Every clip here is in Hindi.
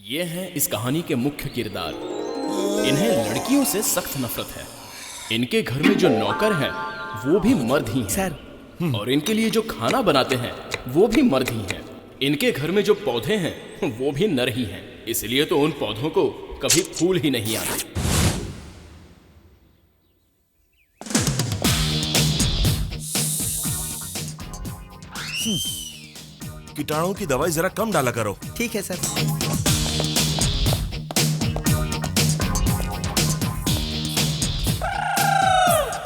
ये हैं इस कहानी के मुख्य किरदार। इन्हें लड़कियों से सख्त नफरत है। इनके घर में जो नौकर हैं वो भी मर्द ही हैं सर, और इनके लिए जो खाना बनाते हैं वो भी मर्द ही हैं। इनके घर में जो पौधे हैं वो भी नर ही हैं, इसलिए तो उन पौधों को कभी फूल ही नहीं आते। कीटाणुओं की दवाई जरा कम डाला करो। ठीक है सर।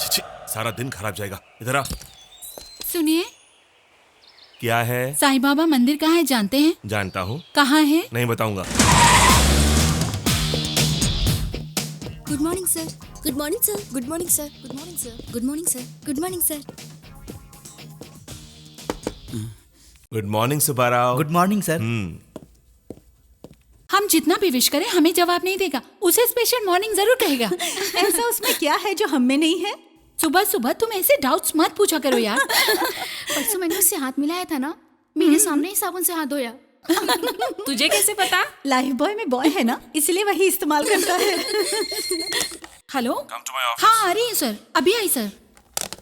छी, सारा दिन खराब जाएगा। इधर आ। सुनिए, क्या है? साईं बाबा मंदिर कहाँ है जानते हैं? जानता हूँ। कहाँ है? नहीं बताऊंगा। Good morning sir. Good morning sir. Good morning sir. Good morning sir. Good morning sir. Good morning sir. Good morning Subbarao. Good morning sir. हम जितना भी विश करें हमें जवाब नहीं देगा, उसे स्पेशल मॉर्निंग जरूर कहेगा। ऐसा उसमें क्या है जो हम में नहीं है? सुबह सुबह तुम ऐसे डाउट्स मत पूछा करो यार। परसों मैंने उससे हाथ मिलाया था ना, मेरे सामने ही साबुन से हाथ धोया। तुझे कैसे पता? लाइफ बॉय में बॉय है ना, इसलिए वही इस्तेमाल करता है। हेलो, हाँ आ रही है सर, अभी आई सर।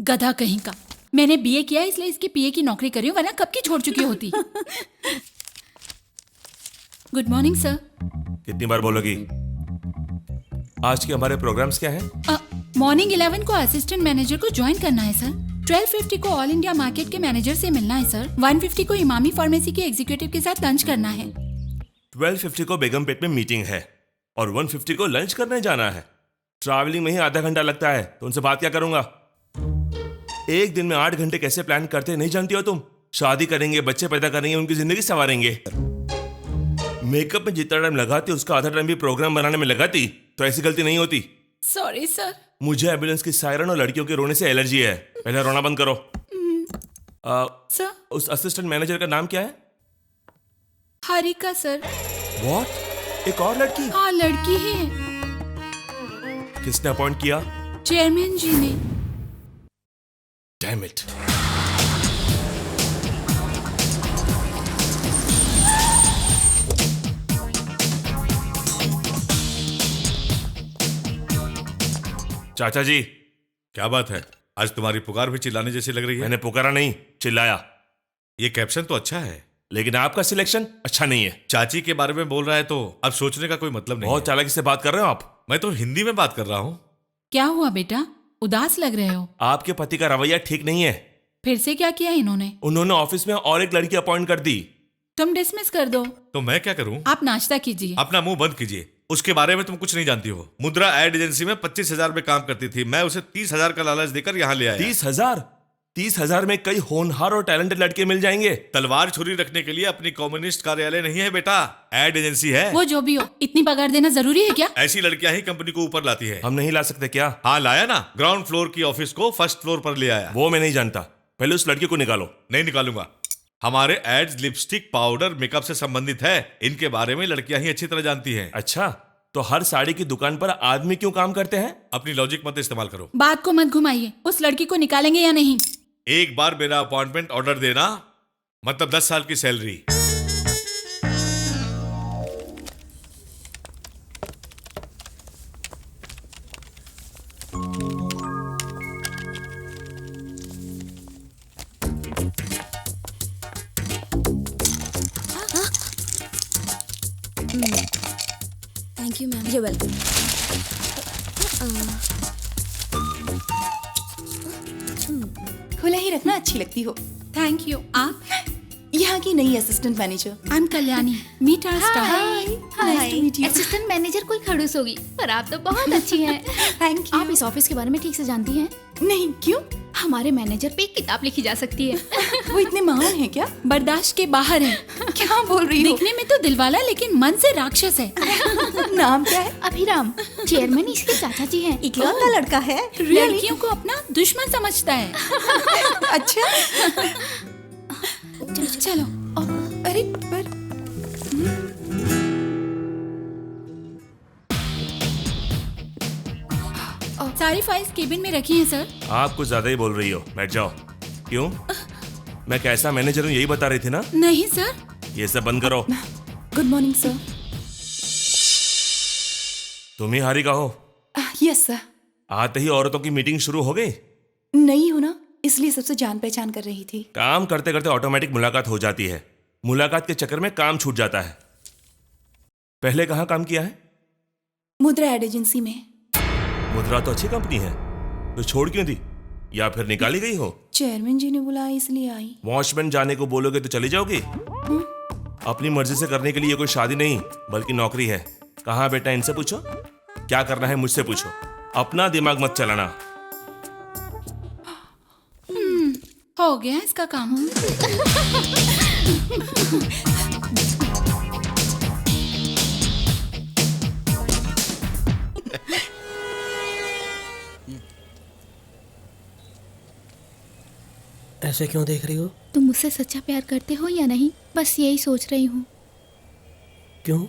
गधा कहीं का, मैंने बीए किया इसलिए इसके पीए की नौकरी करी हूँ, वरना कब की छोड़ चुकी होती। Good morning sir. कितनी बार बोलोगी? आज के हमारे प्रोग्राम्स क्या हैं? मॉर्निंग 11 को असिस्टेंट मैनेजर को ज्वाइन करना है सर। 12:50 को ऑल इंडिया मार्केट के मैनेजर से मिलना है सर। 1:50 को इमामी फार्मेसी के एग्जीक्यूटिव के साथ लंच करना है। 12:50 को बेगमपेट में मीटिंग है और 1:50 को लंच करने जाना है। ट्रैवलिंग में ही आधा घंटा लगता है, तो उनसे बात क्या करूंगा? एक दिन में 8 घंटे कैसे प्लान करते नहीं जानती हो तुम? शादी करेंगे, बच्चे पैदा करेंगे, उनकी जिंदगी संवारेंगे। मेकअप में जितना टाइम लगाती उसका आधा टाइम भी प्रोग्राम बनाने में लगाती तो ऐसी गलती नहीं होती। Sorry sir. मुझे एम्बुलेंस की सायरन और लड़कियों के रोने से एलर्जी है। पहले रोना बंद करो। सर, उस असिस्टेंट मैनेजर का नाम क्या है? हारिका सर। व्हाट? एक और लड़की? हाँ लड़की ही है। किसने अपॉइंट किया? चेयरमैन जी ने। Damn it. चाचा जी। क्या बात है, आज तुम्हारी पुकार भी चिल्लाने जैसी लग रही है। मैंने पुकारा नहीं, चिल्लाया। ये कैप्शन तो अच्छा है, लेकिन आपका सिलेक्शन अच्छा नहीं है। चाची के बारे में बोल रहा है तो अब सोचने का कोई मतलब नहीं बहुत है। चालाकी से बात कर रहे हो आप। मैं तो हिंदी में बात कर रहा हूँ। क्या हुआ बेटा, उदास लग रहे हो? आपके पति का रवैया ठीक नहीं है। फिर से क्या किया इन्होंने? उन्होंने ऑफिस में और एक लड़की अपॉइंट कर दी। तुम डिसमिस कर दो। तो मैं क्या करूँ? आप नाश्ता कीजिए। अपना मुंह बंद कीजिए। उसके बारे में तुम कुछ नहीं जानती हो। मुद्रा एड एजेंसी में 25,000 में काम करती थी। मैं उसे 30,000 का लालच देकर यहाँ ले आया। 30,000? 30,000 में कई होनहार और टैलेंटेड लड़के मिल जाएंगे। तलवार छुरी रखने के लिए अपनी कम्युनिस्ट कार्यालय नहीं है बेटा, एड एजेंसी है। वो जो भी हो, इतनी पगार देना जरूरी है क्या? ऐसी लड़कियां ही कंपनी को ऊपर लाती है। हम नहीं ला सकते क्या? हाँ लाया ना, ग्राउंड फ्लोर की ऑफिस को फर्स्ट फ्लोर पर ले आया। वो मैं नहीं जानता। पहले उस लड़की को निकालो। नहीं निकालूंगा। हमारे एड्स लिपस्टिक, पाउडर, मेकअप से संबंधित है। इनके बारे में लड़कियां ही अच्छी तरह जानती हैं। अच्छा, तो हर साड़ी की दुकान पर आदमी क्यों काम करते हैं? अपनी लॉजिक मत इस्तेमाल करो। बात को मत घुमाइए। उस लड़की को निकालेंगे या नहीं? एक बार मेरा अपॉइंटमेंट ऑर्डर देना मतलब 10 साल की salary. Thank you ma'am. You welcome. खुला ही रखना अच्छी लगती हो। Thank you. आप? यहाँ की नई assistant manager. I am Kalyani. Meet our staff. Nice to meet you. Assistant manager कोई खड़ूस होगी, पर आप तो बहुत अच्छी हैं। Thank you. आप इस ऑफिस के बारे में ठीक से जानती हैं? नहीं, क्यों? हमारे मैनेजर पे एक किताब लिखी जा सकती है। वो इतने महान हैं क्या? बर्दाश्त के बाहर है। क्या बोल रही हो? दिखने में तो दिलवाला लेकिन मन से राक्षस है। नाम क्या है? अभिराम। चेयरमैन इसके चाचा जी हैं। इकलौता लड़का है। लड़कियों को अपना दुश्मन समझता है। अच्छा। चलो। अरे पर सारी फाइल्स केबिन में रखी हैं सर। आप कुछ ज्यादा ही बोल रही हो, बैठ जाओ। क्यों? मैं कैसा मैनेजर हूँ यही बता रही थी ना? नहीं सर। ये सब बंद करो। Good morning sir. तुम ही हारिका हो। Yes sir. आते ही औरतों की मीटिंग शुरू हो गई। नहीं हो ना, इसलिए सबसे जान पहचान कर रही थी। काम करते करते ऑटोमेटिक मुलाकात हो जाती है। मुलाकात के चक्कर में काम छूट जाता है। पहले कहाँ काम किया है? मुद्रा एड एजेंसी में। मुद्रा तो अच्छी कंपनी है, तो छोड़ क्यों दी? या फिर निकाली गई हो? चेयरमैन जी ने बुलाया इसलिए आई। वॉचमैन जाने को बोलोगे तो चली जाओगी? अपनी मर्जी से करने के लिए कोई शादी नहीं बल्कि नौकरी है। कहाँ बेटा, इनसे पूछो। क्या करना है मुझसे पूछो, अपना दिमाग मत चलाना। हो गया इसका काम। ऐसे क्यों देख रही हो? तुम मुझसे सच्चा प्यार करते हो या नहीं, बस यही सोच रही हूँ। क्यों?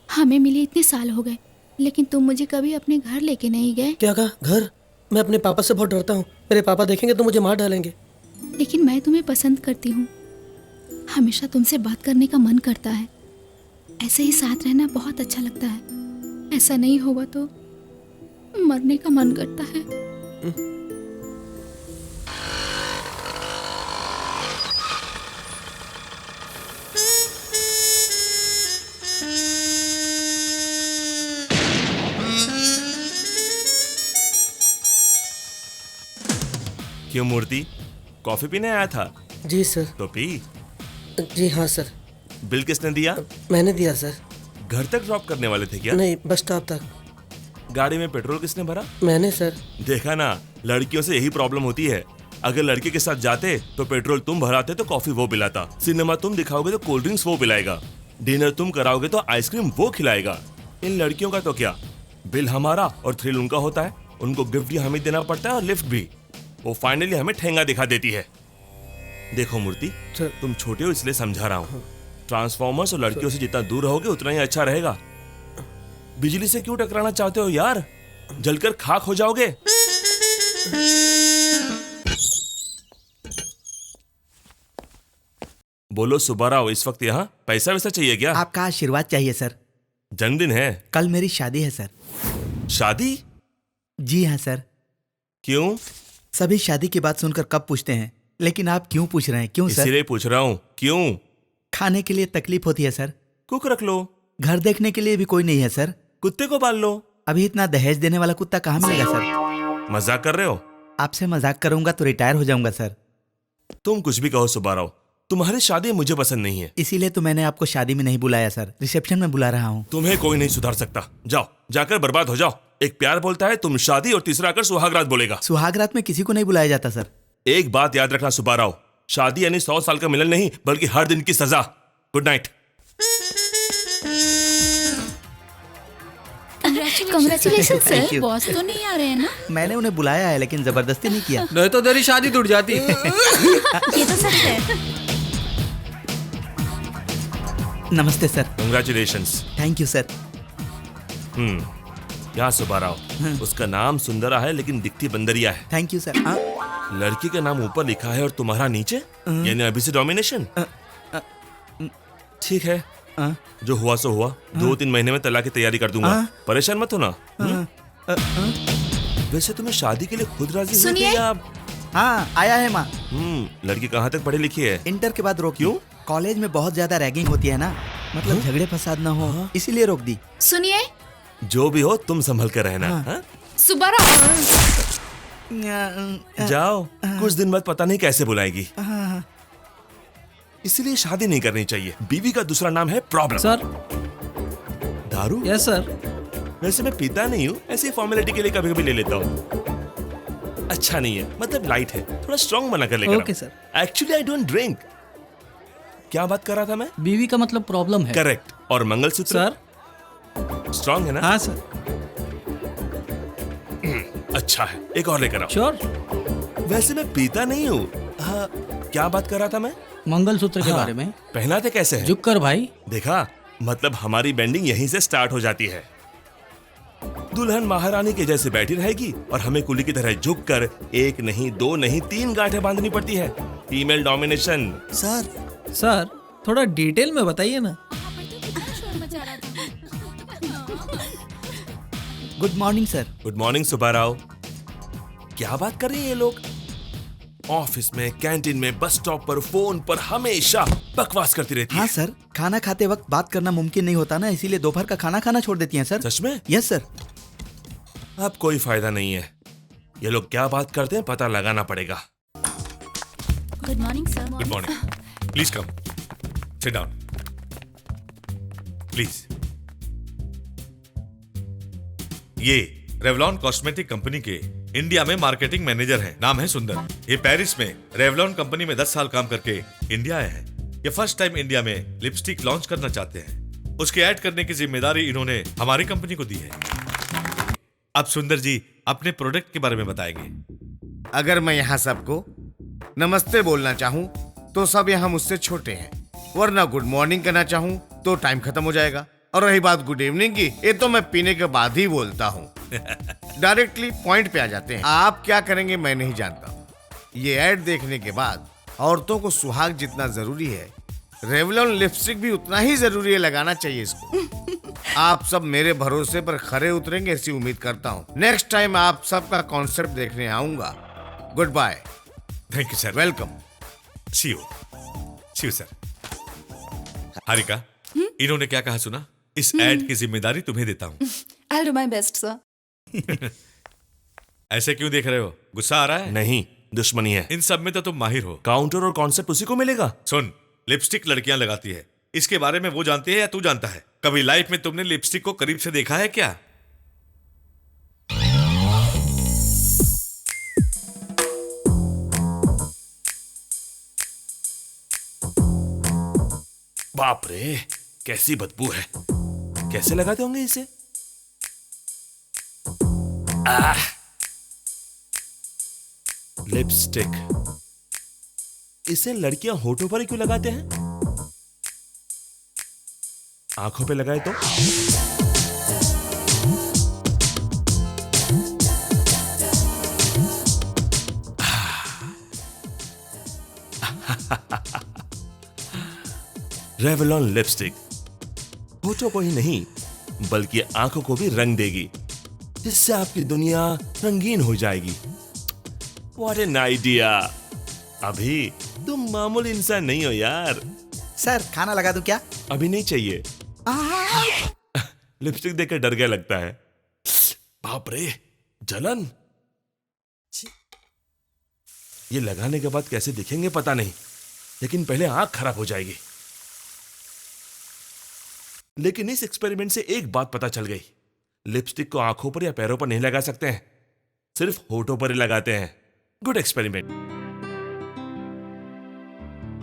हमें मिले इतने साल हो गए, लेकिन तुम मुझे कभी अपने घर लेके नहीं गए। क्या कहा? घर? मैं अपने पापा से बहुत डरता हूँ। मेरे पापा देखेंगे तो मुझे मार डालेंगे। लेकिन मैं तुम्हें पसंद करती हूँ। हमेशा तुमसे बात करने का मन करता है। ऐसे ही साथ रहना बहुत अच्छा लगता है। ऐसा नहीं होगा तो मरने का मन करता है। क्यों मूर्ति, कॉफी पीने आया था? जी सर। तो पी। जी हाँ सर। बिल किसने दिया? मैंने दिया सर। घर तक ड्रॉप करने वाले थे क्या? नहीं, बस स्टॉप तक। गाड़ी में पेट्रोल किसने भरा? मैंने सर। देखा ना, लड़कियों से यही प्रॉब्लम होती है। अगर लड़के के साथ जाते तो पेट्रोल तुम भराते तो कॉफी वो पिलाता, सिनेमा तुम दिखाओगे तो कोल्ड ड्रिंक्स वो पिलाएगा, डिनर तुम कराओगे तो आइसक्रीम वो खिलाएगा। इन लड़कियों का तो क्या, बिल हमारा और थ्रिल उनका होता है। उनको गिफ्ट भी हमें देना पड़ता है और लिफ्ट भी। वो फाइनली हमें ठेंगा दिखा देती है। देखो मूर्ति, तुम छोटे हो इसलिए समझा रहा हूँ। ट्रांसफॉर्मर्स और लड़कियों से जितना दूर रहोगे उतना ही अच्छा रहेगा। बिजली से क्यों टकराना चाहते हो यार? जलकर खाक हो जाओगे। बोलो सुब्बाराव, इस वक्त यहाँ पैसा वैसा चाहिए क्या? आपका आशीर्वाद चाहिए सर। जन्मदिन है? कल मेरी शादी है सर। शादी? जी हाँ सर। क्यों? सभी शादी की बात सुनकर कब पूछते हैं, लेकिन आप क्यों पूछ रहे हैं? क्यों सर? इसीलिए पूछ रहा हूँ, क्यों? खाने के लिए तकलीफ होती है सर। कुक रख लो। घर देखने के लिए भी कोई नहीं है सर। कुत्ते को पाल लो। अभी इतना दहेज देने वाला कुत्ता कहाँ मिलेगा सर? मजाक कर रहे हो? आपसे मजाक करूंगा तो रिटायर हो जाऊंगा सर। तुम कुछ भी कहो सुब्बाराव, तुम्हारी शादी मुझे पसंद नहीं है। इसीलिए तो मैंने आपको शादी में नहीं बुलाया सर, रिसेप्शन में बुला रहा हूँ। तुम्हें कोई नहीं सुधार सकता। जाओ, जाकर बर्बाद हो जाओ। एक प्यार बोलता है, तुम शादी, और तीसरा आकर सुहागरात बोलेगा। सुहागरात में किसी को नहीं बुलाया जाता सर। एक बात याद रखना सुब्बाराव, शादी यानी 100 साल का मिलन नहीं, बल्कि हर दिन की सजा। Good night. Congratulations, sir. Thank you. Boss तो नहीं आ रहे हैं ना? मैंने उन्हें बुलाया है लेकिन जबरदस्ती नहीं किया। नहीं तो तेरी शादी टूट जाती। ये तो सच है। नमस्ते sir. Congratulations. Thank you sir. यहाँ सुब्बाराव, उसका नाम सुंदरा है लेकिन दिखती बंदरिया है। Thank you sir. लड़की का नाम ऊपर लिखा है और तुम्हारा नीचे, यानी अभी से डोमिनेशन। ठीक है, जो हुआ सो हुआ। 2-3 महीने में तलाक की तैयारी कर दूंगा, परेशान मत होना। वैसे तुम्हें शादी के लिए खुद राजी हुई थी या? हाँ, आया है माँ। लड़की कहाँ तक पढ़ी लिखी है? इंटर के बाद रोक। क्यों? कॉलेज में बहुत ज्यादा रैगिंग होती है ना, मतलब झगड़े फसाद ना हो, इसीलिए रोक दी। सुनिए, जो भी हो तुम संभल कर रहना। हाँ? सुब्बाराव। जाओ, कुछ दिन बाद पता नहीं कैसे बुलाएगी। इसलिए शादी नहीं करनी चाहिए। बीवी का दूसरा नाम है प्रॉब्लम। सर। दारू? Yes sir. वैसे मैं पीता नहीं हूँ, ऐसे फॉर्मेलिटी के लिए कभी कभी ले लेता हूँ। अच्छा नहीं है, मतलब लाइट है, थोड़ा स्ट्रॉन्ग बना कर लेकर। Okay sir. Actually I don't drink. क्या बात कर रहा था मैं? बीवी का मतलब प्रॉब्लम है। करेक्ट। और मंगलसूत्र? सर। स्ट्रॉन्ग है ना? हाँ सर। अच्छा है, एक और लेकर आओ। श्योर। वैसे मैं पीता नहीं हूँ। हाँ, क्या बात कर रहा था मैं? मंगलसूत्र के बारे में। पहनाते कैसे हैं? झुक कर भाई। देखा, मतलब हमारी बेंडिंग यहीं से स्टार्ट हो जाती है। दुल्हन महारानी के जैसे बैठी रहेगी और हमें कुली की तरह झुक कर 1 नहीं 2 नहीं 3 गांठें बांधनी पड़ती है। Female domination. सर थोड़ा डिटेल में बताइए ना। Good morning sir. Good morning Subbarao. क्या बात कर रहे हैं ये लोग? ऑफिस में, कैंटीन में, बस स्टॉप पर, फोन पर हमेशा बकवास करती रहती हाँ है। सर, खाना खाते वक्त बात करना मुमकिन नहीं होता ना, इसीलिए दोपहर का खाना खाना छोड़ देती हैं सर। सच में? Yes sir. अब कोई फायदा नहीं है, ये लोग क्या बात करते हैं पता लगाना पड़ेगा। Good morning sir. Good morning, please come, sit down please. ये रेवलॉन कॉस्मेटिक कंपनी के इंडिया में मार्केटिंग मैनेजर हैं। नाम है सुंदर। ये पेरिस में रेवलॉन कंपनी में 10 साल काम करके इंडिया आए हैं। ये फर्स्ट टाइम इंडिया में लिपस्टिक लॉन्च करना चाहते हैं। उसके ऐड करने की जिम्मेदारी इन्होंने हमारी कंपनी को दी है। अब सुंदर जी अपने प्रोडक्ट के बारे में बताएंगे। अगर मैं यहाँ सबको नमस्ते बोलना चाहूँ तो सब यहाँ मुझसे छोटे हैं, वरना गुड मॉर्निंग कहना चाहूँ तो टाइम खत्म हो जाएगा। और रही बात गुड इवनिंग की, ये तो मैं पीने के बाद ही बोलता हूँ। डायरेक्टली पॉइंट पे आ जाते हैं। आप क्या करेंगे मैं नहीं जानता। ये ऐड देखने के बाद औरतों को सुहाग जितना जरूरी है, रेवलॉन लिपस्टिक भी उतना ही जरूरी है, लगाना चाहिए इसको। आप सब मेरे भरोसे पर खरे उतरेंगे ऐसी उम्मीद करता हूँ। नेक्स्ट टाइम आप सबका कॉन्सेप्ट देखने आऊंगा। Good bye. Thank you sir. Welcome. See you sir. Harika, इन्होंने क्या कहा सुना? इस ऐड की जिम्मेदारी तुम्हें देता हूँ। I'll do my best, sir. ऐसे क्यों देख रहे हो? गुस्सा आ रहा है? नहीं, दुश्मनी है। इन सब में तो तुम माहिर हो। काउंटर और कॉन्सेप्ट उसी को मिलेगा। सुन, लिपस्टिक लड़कियां लगाती है, इसके बारे में वो जानती है या तू जानता है? कभी लाइफ में तुमने लिपस्टिक को करीब से देखा है क्या? बाप रे, कैसी बदबू है। कैसे लगाते होंगे इसे? लिपस्टिक। इसे लड़कियां होठों पर ही क्यों लगाते हैं? आंखों पे लगाए तो? रेवलॉन लिपस्टिक होठों को ही नहीं बल्कि आंखों को भी रंग देगी, जिससे आपकी दुनिया रंगीन हो जाएगी। What an idea! अभी तुम मामूली इंसान नहीं हो यार। सर खाना लगा दूं क्या? अभी नहीं चाहिए। लिपस्टिक देखकर डर गया लगता है। बाप रे, जलन। ये लगाने के बाद कैसे दिखेंगे पता नहीं, लेकिन पहले आंख खराब हो जाएगी। लेकिन इस एक्सपेरिमेंट से एक बात पता चल गई, लिपस्टिक को आंखों पर या पैरों पर नहीं लगा सकते हैं, सिर्फ होठों पर ही लगाते हैं। Good experiment.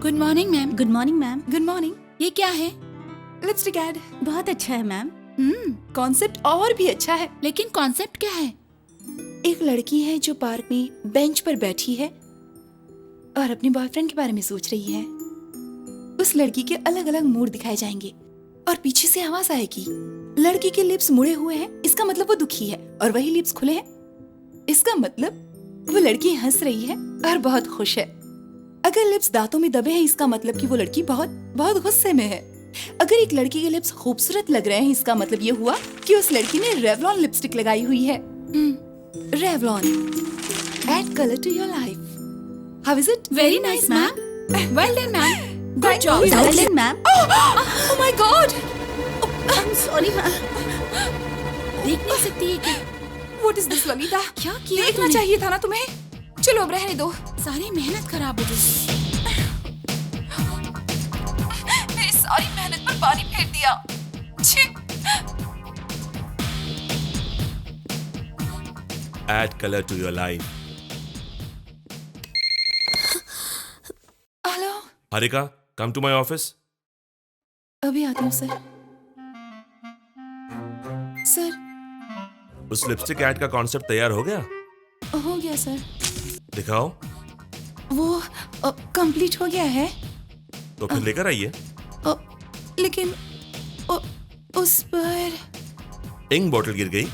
Good morning ma'am. Good morning ma'am. Good morning. ये क्या है? लिपस्टिक ऐड बहुत अच्छा है मैम। कॉन्सेप्ट और भी अच्छा है। लेकिन कॉन्सेप्ट क्या है? एक लड़की है जो पार्क में बेंच पर बैठी है और अपने बॉयफ्रेंड के बारे में सोच रही है। उस लड़की के अलग अलग मूड दिखाए जाएंगे और पीछे से आवाज आएगी, लड़की के लिप्स मुड़े हुए हैं, इसका मतलब वो दुखी है, और वही लिप्स खुले हैं, इसका मतलब वो लड़की हंस रही है और बहुत खुश है। अगर लिप्स दांतों में दबे हैं, इसका मतलब कि वो लड़की बहुत बहुत गुस्से में है। अगर एक लड़की के लिप्स खूबसूरत लग रहे हैं, इसका मतलब ये हुआ कि उस लड़की ने रेवलॉन लिपस्टिक लगाई हुई है। Revlon, add colour to your life. How is it? Very nice ma'am. Well done ma'am. Good job. Well done, ma'am. Oh my God! I'm sorry, ma'am. देख नहीं सकती है क्या? What is this, Lalita? क्या किया देखना तूने? चाहिए था ना तुम्हें। चलो अब रहने दो। सारी मेहनत खराब हो गई। मेरी सारी मेहनत पर पानी फेर दिया। छी। Add color to your life. Hello. Harika, come to my office. अभी आती हूँ सर। सर, उस लिपस्टिक ऐड का कॉन्सेप्ट तैयार हो गया? हो गया सर। दिखाओ। वो कंप्लीट हो गया है। तो फिर लेकर आइए। लेकिन उस पर इंक बोतल गिर गई।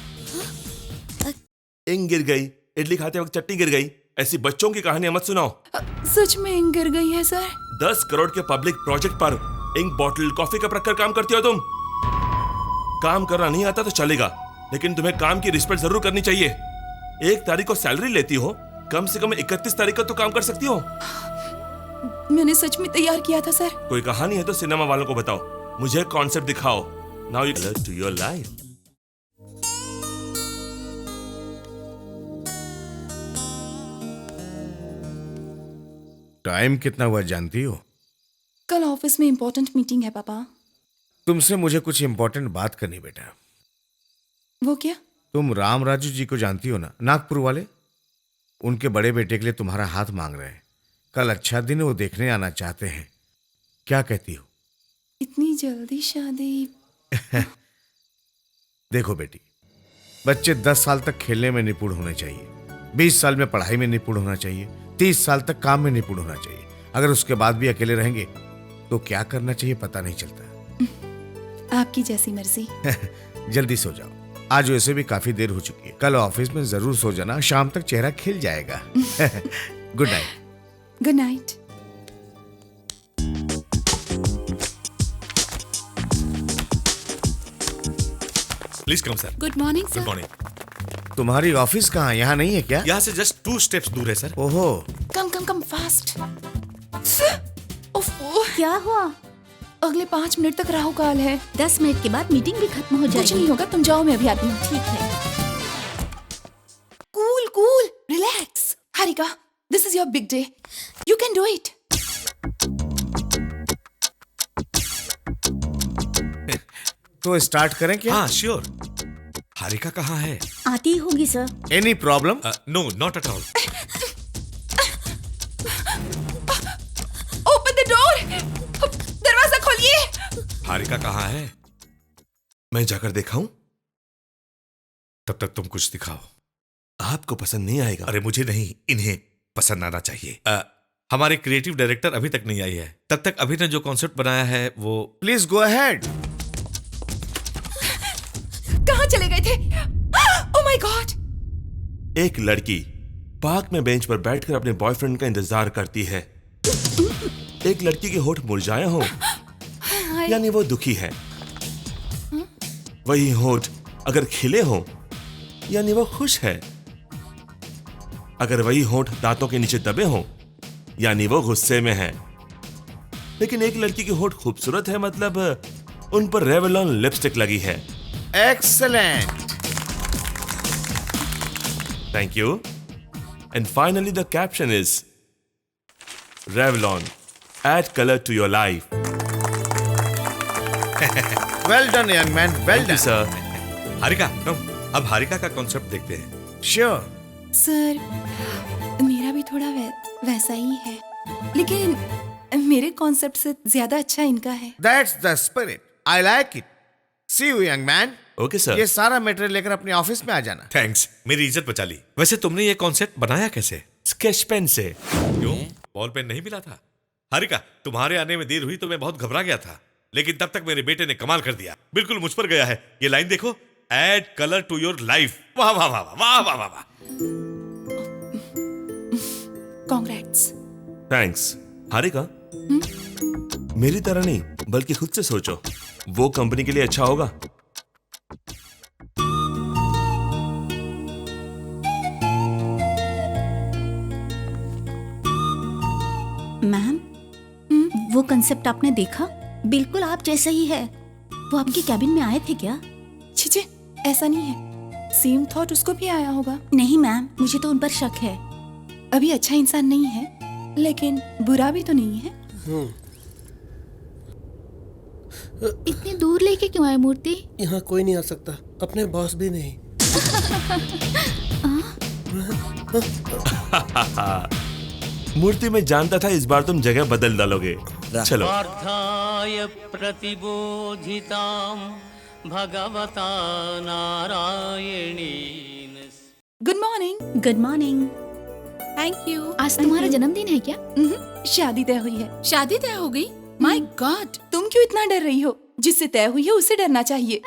इंक गिर गई, इडली खाते वक्त चटनी गिर गई, ऐसी बच्चों की कहानियां मत सुनाओ। सच में इंक गिर गई है सर। 10 करोड़ के पब्लिक प्रोजेक्ट पर इंक बॉटल, कॉफी कप रखकर काम करती हो तुम? काम करना नहीं आता तो चलेगा, लेकिन तुम्हें काम की रिस्पेक्ट जरूर करनी चाहिए। 1 तारीख को सैलरी लेती हो, कम से कम 31 तारीख को तो काम कर सकती हो। मैंने सच में तैयार किया था सर। कोई कहानी है तो सिनेमा वालों को बताओ, मुझे कॉन्सेप्ट दिखाओ। Now you colour to your life. Time कितना हुआ जानती हो? कल ऑफिस में इम्पोर्टेंट मीटिंग है पापा। तुमसे मुझे कुछ इम्पोर्टेंट बात करनी बेटा। वो क्या? तुम राम राजू जी को जानती हो ना, नागपुर वाले? उनके बड़े बेटे के लिए तुम्हारा हाथ मांग रहे हैं। कल अच्छा दिन है, वो देखने आना चाहते हैं। क्या कहती हो? इतनी जल्दी शादी? देखो बेटी, बच्चे 10 साल तक खेलने में निपुण होने चाहिए, 20 साल में पढ़ाई में निपुण होना चाहिए, 30 साल तक काम में निपुण होना चाहिए। अगर उसके बाद भी अकेले रहेंगे तो क्या करना चाहिए पता नहीं चलता। आपकी जैसी मर्जी। जल्दी सो जाओ, आज वैसे भी काफी देर हो चुकी है। कल ऑफिस में जरूर सो जाना, शाम तक चेहरा खिल जाएगा। Good night. Good night. Please come sir. Good morning good sir. Morning. तुम्हारी ऑफिस कहाँ, यहाँ नहीं है क्या? यहाँ से जस्ट 2 स्टेप्स दूर है सर। ओहो, कम कम कम फास्ट। क्या हुआ? अगले 5 मिनट तक राहु काल है। 10 मिनट के बाद मीटिंग भी खत्म हो कुछ जाएगी। नहीं होगा, तुम जाओ, मैं अभी आती हूँ। ठीक है। Cool cool, relax. Harika, this is your big day, you can do it. तो स्टार्ट करें क्या? हाँ श्योर। हारिका कहाँ है? आती होगी sir. Any problem? No not at all. Open the door, दरवाजा खोलिए। हारिका कहाँ है? मैं जाकर दिखाऊं? तब तक तुम कुछ दिखाओ। आपको पसंद नहीं आएगा। अरे मुझे नहीं, इन्हें पसंद आना चाहिए। हमारे क्रिएटिव डायरेक्टर अभी तक नहीं आई है। तब तक अभी ने जो कॉन्सेप्ट बनाया है वो। Please go ahead. कहाँ चले गए थे? Oh my God. एक लड़की पार्क में बेंच पर बैठकर अपने बॉयफ्रेंड का इंतजार करती है। एक लड़की के होठ मुरझाए हों, यानी वो दुखी है। वही होठ अगर खिले हों, यानी वो खुश है। अगर वही होठ दांतों के नीचे दबे हों, यानी वो गुस्से में है। लेकिन एक लड़की के होठ खूबसूरत है, मतलब उन पर रेवलॉन लिपस्टिक लगी है। Excellent. Thank you. And finally the caption is Revlon, add color to your life. Well done young man, well Thank you, done. sir. Harika come, अब हारिका का कॉन्सेप्ट देखते हैं। श्योर। सर, मेरा भी थोड़ा वैसा ही है, लेकिन मेरे कॉन्सेप्ट से ज्यादा अच्छा इनका है। That's the spirit, I like it. See you young man. Okay, sir. ये सारा मटेरियल लेकर अपने ऑफिस में आ जाना। थैंक्स, मेरी इज्जत बचा ली। वैसे तुमने ये कॉन्सेप्ट बनाया कैसे? Sketch pen से। क्यों, बॉल पेन नहीं मिला था? हारिका, तुम्हारे आने में देर हुई तो मैं बहुत घबरा गया था, लेकिन तब तक मेरे बेटे ने कमाल कर दिया। बिल्कुल मुझ पर गया है। ये लाइन देखो, add colour to your life. वाह वाह वाह वाह वाह वाह वाह। कांग्रेट्स। Thanks. हारिका, मेरी तरह नहीं, बल्कि खुद से सोचो, वो कंपनी के लिए अच्छा होगा। मैम, वो कंसेप्ट आपने देखा? बिल्कुल आप जैसा ही है। वो आपके कैबिन में आए थे क्या? छीछे, ऐसा नहीं है। सेम थॉट उसको भी आया होगा। नहीं मैम, मुझे तो उन पर शक है। अभी अच्छा इंसान नहीं है, लेकिन बुरा भी तो नहीं है। इतनी दूर लेके क्यों आए मूर्ति? यहाँ कोई नहीं आ सकता, अपने बॉस भी नहीं। मूर्ति में जानता था इस बार तुम जगह बदल डालोगे। चलो। प्रतिबोधितां भगवता नारायणेन। Good morning. Good morning. Thank you. आज तुम्हारा जन्मदिन है क्या? शादी तय हुई है। शादी तय हो गई? My God. तुम क्यों इतना डर रही हो? जिससे तय हुई है उससे डरना चाहिए।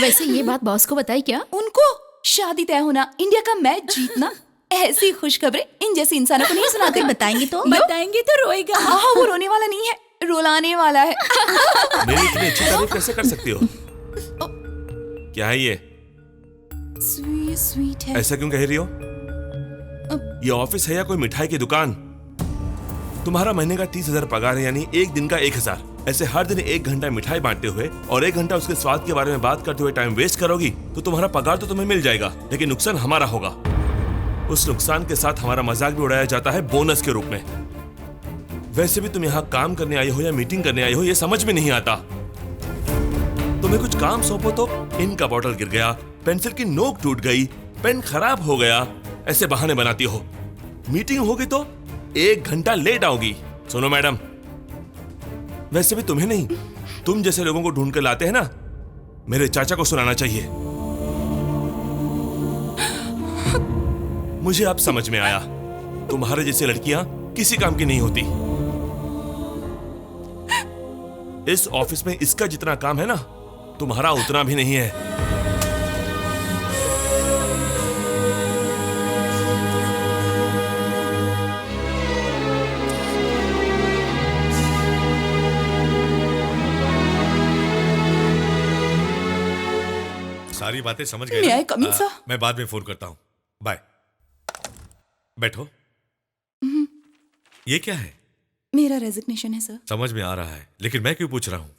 वैसे ये बात बॉस को बताई क्या? उनको शादी तय होना, इंडिया का मैच जीतना, ऐसी खुशखबरें इन जैसे इंसानों को नहीं सुनाते। बताएंगे तो? बताएंगे तो रोएगा। हाँ, वो रोने वाला नहीं है, रुलाने वाला है। मेरी इतनी अच्छी तारीफ कैसे कर सकती हो? क्या है ये? स्वीट है। ऐसा क्यों कह रही हो? ये ऑफिस है या कोई मिठाई की दुकान? तुम्हारा महीने का 30,000 पगार है, यानी एक दिन का 1,000। ऐसे हर दिन 1 घंटा मिठाई बांटते हुए और 1 घंटा उसके स्वाद के बारे में बात करते हुए टाइम वेस्ट करोगी तो तुम्हारा पगार तो तुम्हें मिल जाएगा, लेकिन नुकसान हमारा होगा। उस नुकसान के साथ हमारा मजाक भी उड़ाया जाता है बोनस के रूप में। वैसे भी तुम यहाँ काम करने आई हो या मीटिंग करने आई हो, ये समझ में नहीं आता। तुम्हें कुछ काम सौंपो तो इंक का बॉटल गिर गया, पेंसिल की नोक टूट गई, पेन खराब हो गया, ऐसे बहाने बनाती हो। मीटिंग होगी तो 1 घंटा लेट आओगी। सुनो मैडम, वैसे भी तुम्हें नहीं, तुम जैसे लोगों को ढूंढ कर लाते हैं ना, मेरे चाचा को सुनाना चाहिए। मुझे अब समझ में आया, तुम्हारे जैसी लड़कियां किसी काम की नहीं होती। इस ऑफिस में इसका जितना काम है ना, तुम्हारा उतना भी नहीं है। सारी बातें समझ गए May ना? I come in, sir? मैं बाद में फोन करता हूँ। बाय। बैठो। ये क्या है? मेरा रेजिग्नेशन है सर। समझ में आ रहा है, लेकिन मैं क्यों पूछ रहा हूँ?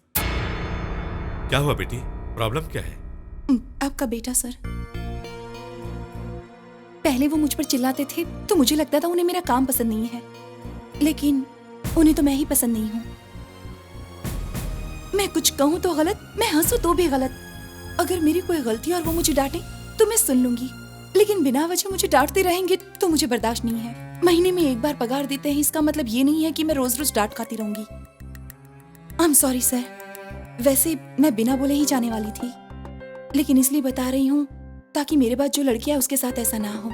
क्या हुआ बेटी? प्रॉब्लम क्या है? आपका बेटा सर, पहले वो मुझ पर चिल्लाते थे तो मुझे लगता था उन्हें मेरा काम पसंद नहीं है, लेकिन उन्हें तो मैं ही पसंद नहीं हूँ। मैं कुछ कहूँ तो गलत, मैं हंसू तो भी गलत। अगर मेरी कोई गलती और वो मुझे डांटे तो मैं सुन लूंगी, लेकिन बिना वजह मुझे डांटते रहेंगे तो मुझे बर्दाश्त नहीं है। महीने में 1 बार पगार देते हैं, इसका मतलब ये नहीं है कि मैं रोज रोज डांट खाती रहूंगी। आई एम सॉरी सर, वैसे मैं बिना बोले ही जाने वाली थी, लेकिन इसलिए बता रही हूँ ताकि मेरे बाद जो लड़की है उसके साथ ऐसा ना हो।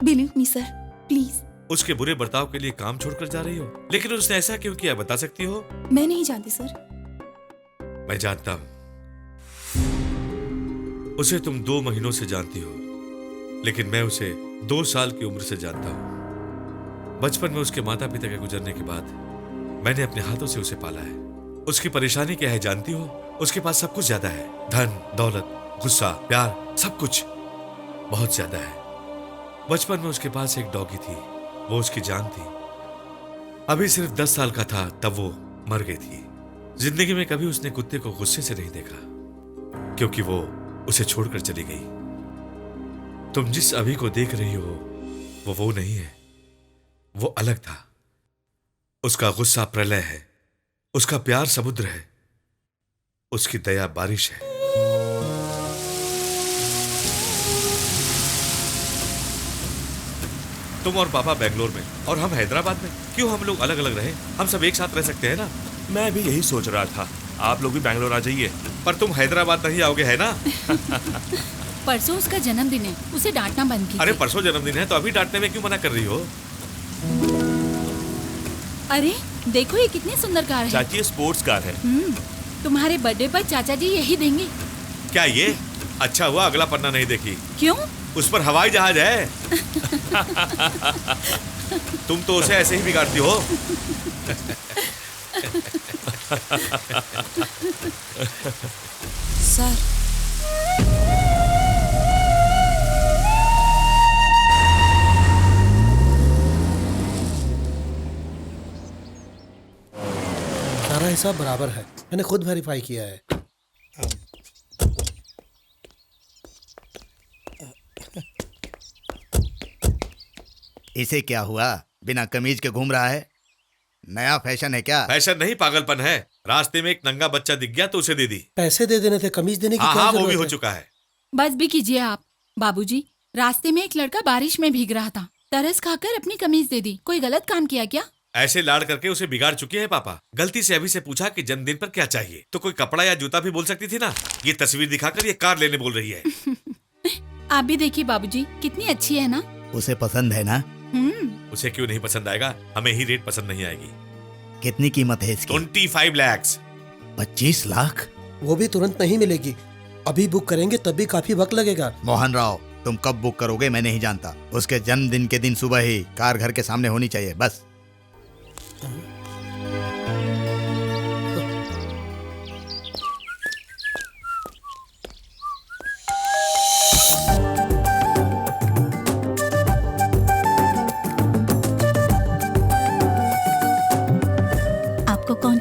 Believe me sir, please. उसके बुरे बर्ताव के लिए काम छोड़कर जा रही हो, लेकिन उसने ऐसा क्यों किया बता सकती हो? मैं नहीं जानती सर। मैं जानता हूं। उसे तुम 2 महीनों से जानती हो, लेकिन मैं उसे 2 साल की उम्र से जानता हूं। बचपन में उसके माता पिता के गुजरने के बाद मैंने अपने हाथों से उसे पाला है। उसकी परेशानी क्या है जानती हो? उसके पास सब कुछ ज्यादा है, धन, दौलत, गुस्सा, प्यार, सब कुछ बहुत ज्यादा है। बचपन में उसके पास एक डॉगी थी, वो उसकी जान थी। अभी सिर्फ 10 साल का था तब वो मर गई थी। जिंदगी में कभी उसने कुत्ते को गुस्से से नहीं देखा, क्योंकि वो उसे छोड़कर चली गई। तुम जिस अभी को देख रही हो वो नहीं है, वो अलग था। उसका गुस्सा प्रलय है, उसका प्यार समुद्र है, उसकी दया बारिश है। तुम और पापा बेंगलोर में और हम हैदराबाद में, क्यों हम लोग अलग अलग रहे? हम सब एक साथ रह सकते हैं ना? मैं भी यही सोच रहा था, आप लोग भी बैंगलोर आ जाइए। पर तुम हैदराबाद नहीं आओगे, है ना? परसों उसका जन्मदिन है, उसे डांटना बंद कीजिए। अरे परसों जन्मदिन है तो अभी डांटने में क्यों मना कर रही हो? अरे देखो ये कितनी सुंदर कार है। चाची स्पोर्ट्स कार है। तुम्हारे बर्थडे पर चाचा जी यही देंगे। क्या ये? अच्छा हुआ अगला पन्ना नहीं देखी। क्यों? उस पर हवाई जहाज है। तुम तो उसे ऐसे ही बिगाड़ती हो। सर, सारा हिसाब बराबर है, मैंने खुद वेरीफाई किया है। इसे क्या हुआ? बिना कमीज के घूम रहा है? नया फैशन है क्या? फैशन नहीं, पागलपन है। रास्ते में एक नंगा बच्चा दिख गया तो उसे दे दी। पैसे दे देने थे, कमीज देने की क्या हाँ, जरूरत वो भी हो है? चुका है। बस भी कीजिए आप। बाबूजी, रास्ते में एक लड़का बारिश में भीग रहा था, तरस खाकर अपनी कमीज दे दी। कोई गलत काम किया क्या? ऐसे लाड़ करके उसे बिगाड़ चुके हैं पापा। गलती से अभी से पूछा कि जन्मदिन पर क्या चाहिए, तो कोई कपड़ा या जूता भी बोल सकती थी ना। ये तस्वीर दिखाकर ये कार लेने बोल रही है। आप भी देखिए बाबूजी, कितनी अच्छी है ना। उसे पसंद है ना? उसे क्यों नहीं पसंद आएगा? हमें ही रेट पसंद नहीं आएगी। कितनी कीमत है इसकी? 25 लाख। 25 लाख? वो भी तुरंत नहीं मिलेगी, अभी बुक करेंगे तब भी काफी वक्त लगेगा। मोहन राव, तुम कब बुक करोगे मैं नहीं जानता। उसके जन्मदिन के दिन सुबह ही कार घर के सामने होनी चाहिए, बस।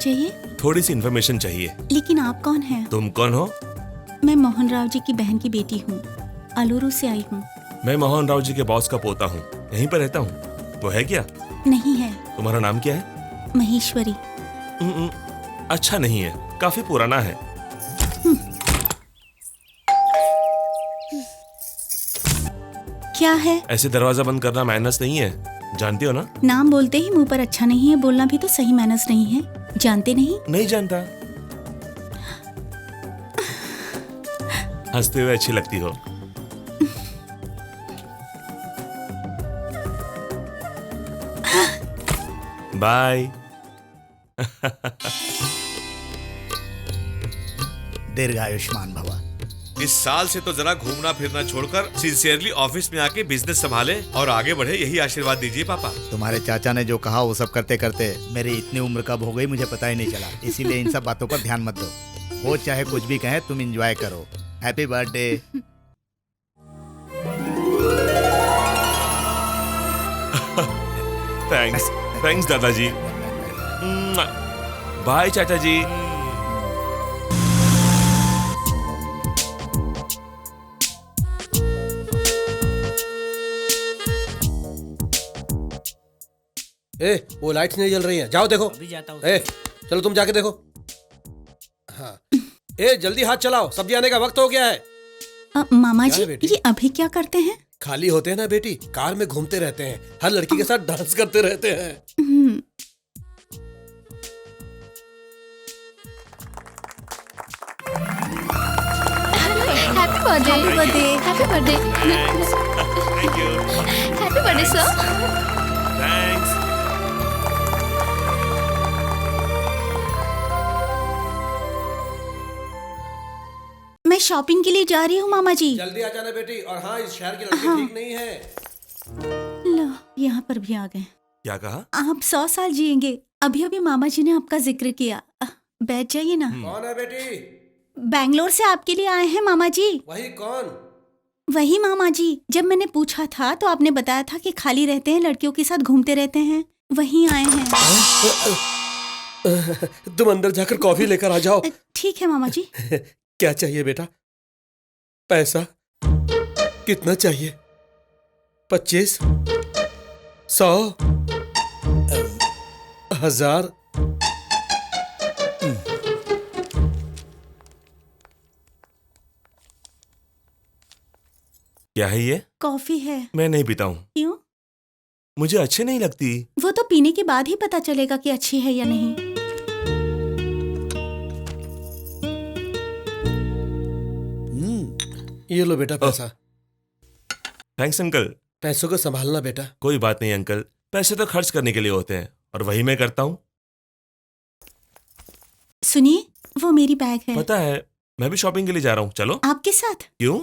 चाहिए? थोड़ी सी इन्फॉर्मेशन चाहिए। लेकिन आप कौन हैं? तुम कौन हो? मैं मोहन राव जी की बहन की बेटी हूँ, अलूरू से आई हूँ। मैं मोहन राव जी के बॉस का पोता हूँ, यहीं पर रहता हूँ। वो है क्या? नहीं है। तुम्हारा नाम क्या है? महेश्वरी। अच्छा नहीं है, काफी पुराना है। क्या है? ऐसे दरवाजा बंद करना मैनर्स नहीं है, जानती हो ना? नाम बोलते ही मुंह पर अच्छा नहीं है बोलना भी तो सही मैनर्स नहीं है। जानते नहीं? नहीं जानता। हंसते हुए अच्छी लगती हो। बाय। दीर्घायुष्मान भवा। इस साल से तो जरा घूमना फिरना छोड़कर सिंसियरली ऑफिस में आके बिजनेस संभाले और आगे बढ़े, यही आशीर्वाद दीजिए पापा। तुम्हारे चाचा ने जो कहा वो सब करते करते मेरी इतनी उम्र कब हो गई मुझे पता ही नहीं चला। इसीलिए इन सब बातों पर ध्यान मत दो। वो चाहे कुछ भी कहे, तुम एंजॉय करो। Happy birthday. थैंक्स, थैंक्स दादाजी। बाय चाचा जी। वो लाइट्स नहीं जल रही हैं, जाओ देखो। चलो तुम जाके देखो। हाँ जल्दी हाथ चलाओ, सब्जी आने का वक्त हो गया है। मामा जी ये अभी क्या करते हैं? खाली होते हैं ना बेटी, कार में घूमते रहते हैं, हर लड़की के साथ डांस करते रहते हैं। Happy birthday. Happy birthday. Happy birthday. Thank you. Happy birthday sir. Thanks. मैं शॉपिंग के लिए जा रही हूँ मामा जी। जल्दी आ जाना बेटी। और हाँ, इस शहर की लड़की ठीक नहीं है। लो यहाँ पर भी आ गए। क्या कहा? आप 100 साल जिएंगे। अभी अभी मामा जी ने आपका जिक्र किया। बैठ जाइए ना। कौन है बेटी? बैंगलोर से आपके लिए आए हैं मामा जी। वही कौन? वही मामा जी, जब मैंने पूछा था तो आपने बताया था कि खाली रहते हैं, लड़कियों के साथ घूमते रहते हैं। वही आए हैं। तुम अंदर जाकर कॉफी लेकर आ जाओ। ठीक है मामा जी। क्या चाहिए बेटा? पैसा कितना चाहिए? 25, 100, 1000? क्या है ये? कॉफी है। मैं नहीं पीता हूँ। क्यों? मुझे अच्छी नहीं लगती। वो तो पीने के बाद ही पता चलेगा कि अच्छी है या नहीं। ये लो बेटा पैसा। Thanks uncle. पैसों को संभालना बेटा। कोई बात नहीं अंकल, पैसे तो खर्च करने के लिए होते हैं और वही मैं करता हूँ। सुनिए, वो मेरी बैग है। पता है, मैं भी शॉपिंग के लिए जा रहा हूँ, चलो। आपके साथ? क्यों?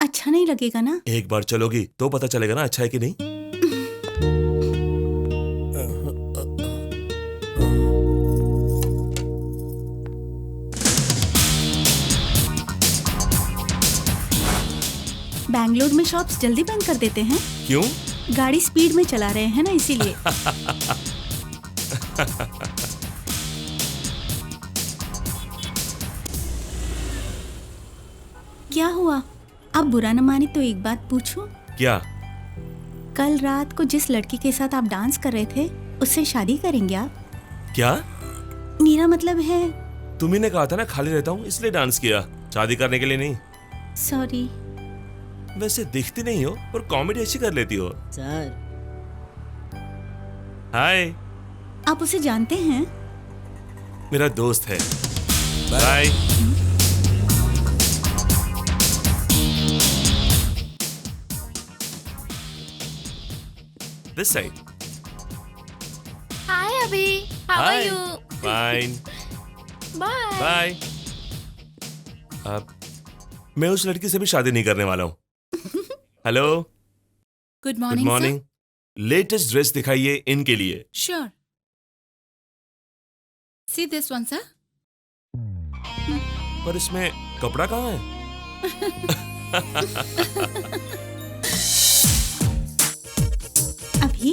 अच्छा नहीं लगेगा ना? एक बार चलोगी तो पता चलेगा ना अच्छा है कि नहीं। बैंगलोर में शॉप्स जल्दी बंद कर देते हैं। क्यों? गाड़ी स्पीड में चला रहे हैं ना, इसीलिए। क्या हुआ? आप बुरा न माने तो एक बात पूछूं? क्या? कल रात को जिस लड़की के साथ आप डांस कर रहे थे, उससे शादी करेंगे आप? क्या? मेरा मतलब है। तुम्ही ने कहा था ना खाली रहता हूँ इसलिए डांस किया, शादी करने के लिए नहीं। सॉरी। वैसे दिखती नहीं हो पर कॉमेडी अच्छी कर लेती हो। सर। हाय। आप उसे जानते हैं? मेरा दोस्त है। Bye. This side. Hi Abhi. How Hi. are you? Fine. Bye. Bye. अब मैं उस लड़की से भी शादी नहीं करने वाला हूँ। Hello. Good good morning morning. Latest dress दिखाइए इनके लिए। Sure. See this one sir. पर इसमें कपड़ा कहाँ है? अभी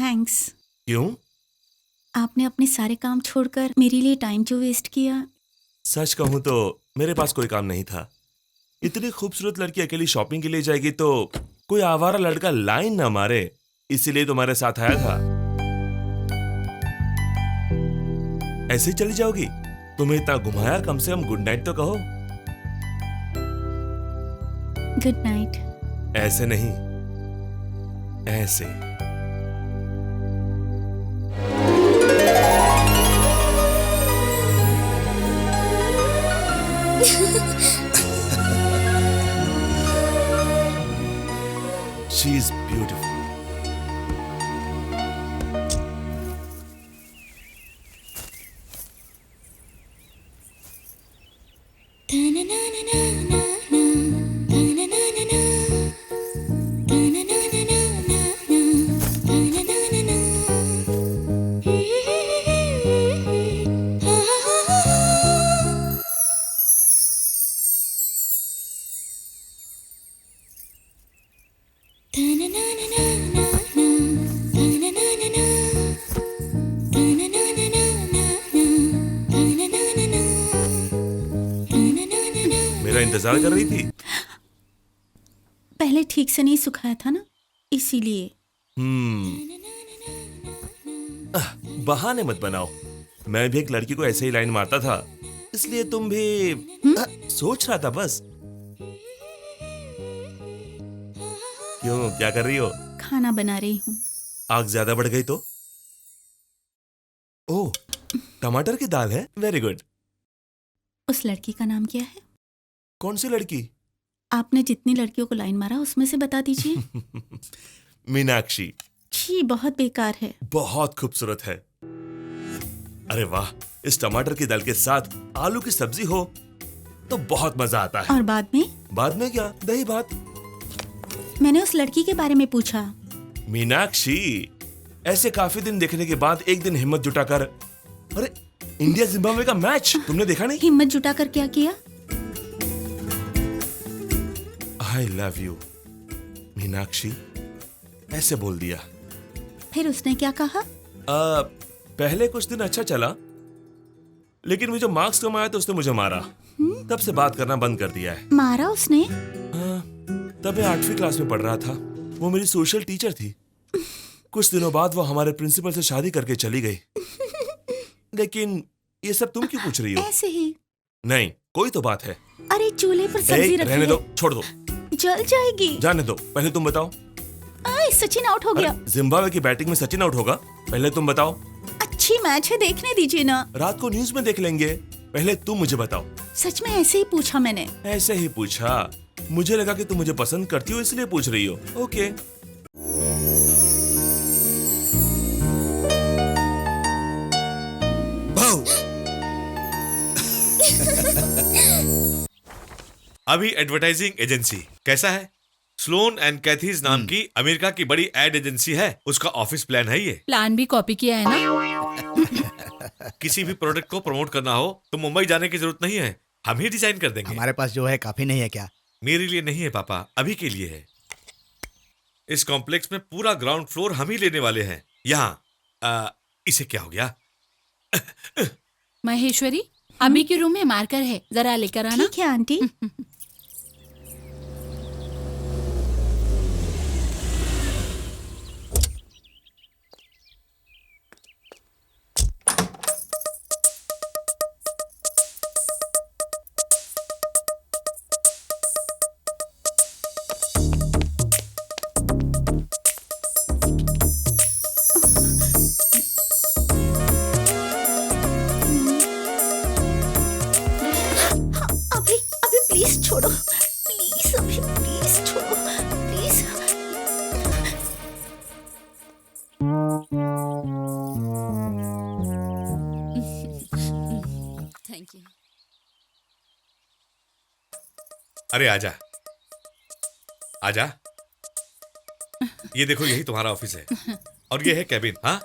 थैंक्स। क्यों? आपने अपने सारे काम छोड़कर मेरे लिए टाइम जो वेस्ट किया। सच कहूं तो मेरे पास कोई काम नहीं था। इतनी खूबसूरत लड़की अकेली शॉपिंग के लिए जाएगी तो कोई आवारा लड़का लाइन ना मारे, इसीलिए तुम्हारे साथ आया था। ऐसे ही चली जाओगी? तुम्हें इतना घुमाया, कम से कम गुड नाइट तो कहो। Good night. ऐसे नहीं, ऐसे। She is beautiful. मेरा इंतजार कर रही थी? पहले ठीक से नहीं सुखाया था ना, इसीलिए। बहाने मत बनाओ। मैं भी एक लड़की को ऐसे ही लाइन मारता था, इसलिए तुम भी सोच रहा था बस। क्यों, क्या कर रही हो? खाना बना रही हूँ। आग ज्यादा बढ़ गई तो? ओह, टमाटर की दाल है, वेरी गुड। उस लड़की का नाम क्या है? कौन सी लड़की? आपने जितनी लड़कियों को लाइन मारा उसमें से बता दीजिए। मीनाक्षी। छी, बहुत बेकार है। बहुत खूबसूरत है। अरे वाह, इस टमाटर की दाल के साथ आलू की सब्जी हो तो बहुत मजा आता है। और बाद में? बाद में क्या, दही भात। मैंने उस लड़की के बारे में पूछा। मीनाक्षी, ऐसे काफी दिन देखने के बाद एक दिन हिम्मत जुटाकर, अरे इंडिया जिम्बाब्वे का मैच तुमने देखा नहीं? हिम्मत जुटाकर क्या किया? आई लव यू मीनाक्षी, ऐसे बोल दिया। फिर उसने क्या कहा? पहले कुछ दिन अच्छा चला, लेकिन मुझे मार्क्स कम आया तो उसने मुझे मारा। तब से बात करना बंद कर दिया है। मारा उसने? तब मैं 8वीं क्लास में पढ़ रहा था। वो मेरी सोशल टीचर थी। कुछ दिनों बाद वो हमारे प्रिंसिपल से शादी करके चली गई। लेकिन ये सब तुम क्यों पूछ रही हो? ऐसे ही। नहीं, कोई तो बात है। अरे चूल्हे पर सब्जी रखी रहने है। दो, छोड़ दो। जल जाएगी। जाने दो, पहले तुम बताओ। सचिन आउट हो गया। जिम्बाब्वे की बैटिंग में सचिन आउट होगा? पहले तुम बताओ। अच्छी मैच है, देखने दीजिए ना। रात को न्यूज में देख लेंगे, पहले तुम मुझे बताओ। सच में ऐसे ही पूछा मैंने। ऐसे ही पूछा? मुझे लगा कि तुम मुझे पसंद करती हो इसलिए पूछ रही हो। ओके। अभी एडवर्टाइजिंग एजेंसी कैसा है? स्लोन एंड कैथीज नाम की अमेरिका की बड़ी एड एजेंसी है, उसका ऑफिस प्लान है ये। प्लान भी कॉपी किया है ना? किसी भी प्रोडक्ट को प्रमोट करना हो तो मुंबई जाने की जरूरत नहीं है, हम ही डिजाइन कर देंगे। हमारे पास जो है काफी नहीं है क्या? मेरे लिए नहीं है पापा, अभी के लिए है। इस कॉम्प्लेक्स में पूरा ग्राउंड फ्लोर हम ही लेने वाले हैं। यहाँ इसे क्या हो गया? महेश्वरी, अभी के रूम में मार्कर है, जरा लेकर आना। ठीक है आंटी। छोड़ो प्लीज, अभी प्लीज छोड़ो प्लीज। Thank you. अरे आजा आजा, ये देखो यही तुम्हारा ऑफिस है और ये है कैबिन। हाँ,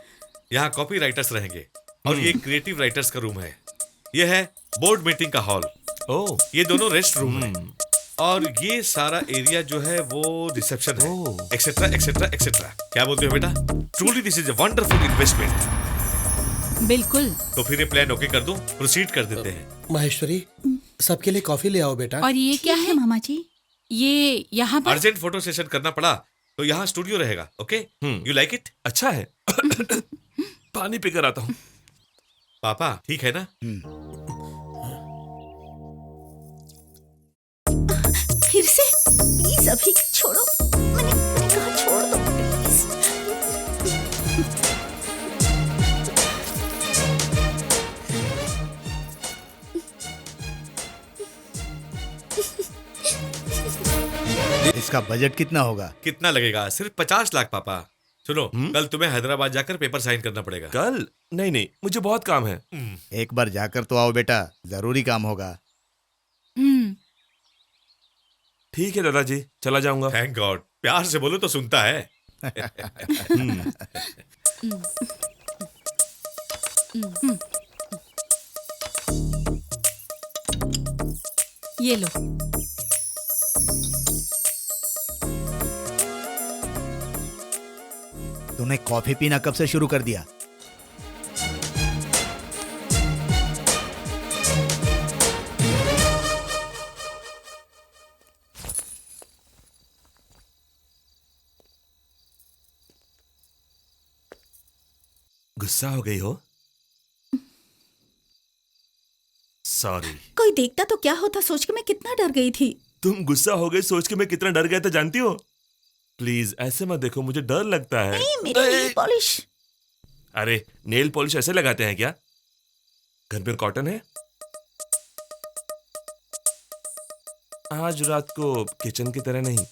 यहाँ कॉपी राइटर्स रहेंगे और ये क्रिएटिव राइटर्स का रूम है। ये है बोर्ड मीटिंग का हॉल। ओह, ये दोनों रेस्ट रूम है। और ये सारा एरिया जो है वो रिसेप्शन है, एक्सेट्रा एक्सेट्रा एक्सेट्रा। क्या बोलते हो बेटा? Truly this is a wonderful investment. बिल्कुल। तो फिर ये प्लान ओके कर दो, प्रोसीड कर देते हैं। महेश्वरी, सबके लिए कॉफी ले आओ बेटा। और ये क्या है मामा जी? ये यहाँ पर अर्जेंट फोटो सेशन करना पड़ा तो यहाँ स्टूडियो रहेगा। Okay, you like it? अच्छा है। पानी पीकर आता हूँ। पापा ठीक है ना? फिर से प्लीज अभी छोड़ो। मैंने कहा छोड़ दो प्लीज। इसका बजट कितना होगा? कितना लगेगा? सिर्फ 50 लाख पापा। सुनो, कल तुम्हें हैदराबाद जाकर पेपर साइन करना पड़ेगा। कल? नहीं, मुझे बहुत काम है। एक बार जाकर तो आओ बेटा, जरूरी काम होगा। ठीक है दादाजी, चला जाऊंगा। थैंक गॉड, प्यार से बोलो तो सुनता है। ये लो। तूने कॉफी पीना कब से शुरू कर दिया? गुस्सा हो गई हो? सॉरी। कोई देखता तो क्या होता सोच के मैं कितना डर गई थी। तुम गुस्सा हो गई सोच के मैं कितना डर गया था जानती हो? प्लीज ऐसे मत देखो, मुझे डर लगता है। नहीं, मेरी नेल पॉलिश। अरे नेल पॉलिश ऐसे लगाते हैं क्या? घर में कॉटन है। आज रात को किचन की तरह नहीं,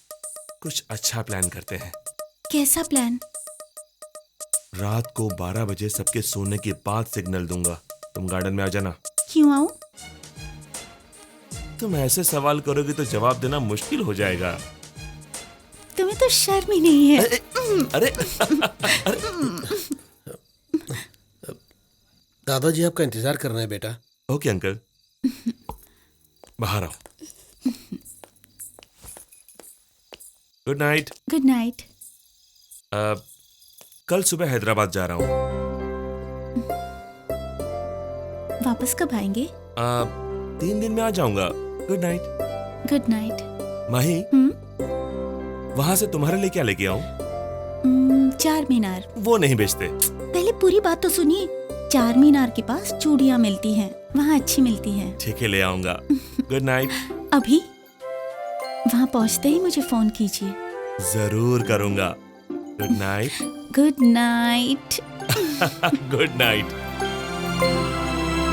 कुछ अच्छा प्लान करते हैं। कैसा प्लान? रात को 12 बजे सबके सोने के बाद सिग्नल दूंगा, तुम गार्डन में आ जाना। क्यों आऊं? तुम ऐसे सवाल करोगे तो जवाब देना मुश्किल हो जाएगा। तुम्हें तो शर्म ही नहीं है। अरे दादाजी आपका इंतजार कर रहे हैं बेटा। ओके अंकल, बाहर आओ। Good night. Good night. कल सुबह हैदराबाद जा रहा हूँ। वापस कब आएंगे? 3 दिन में आ जाऊंगा। Good night. Good night. Mahi, वहां से तुम्हारे लिए क्या लेके आऊं? चार मीनार। वो नहीं बेचते। पहले पूरी बात तो सुनिए। चार मीनार के पास चूड़ियां मिलती हैं, वहाँ अच्छी मिलती हैं। ठीक है, ले आऊंगा। Good night. अभी वहाँ पहुँचते ही मुझे फोन कीजिए। जरूर करूंगा। Good night. Good night. Good night.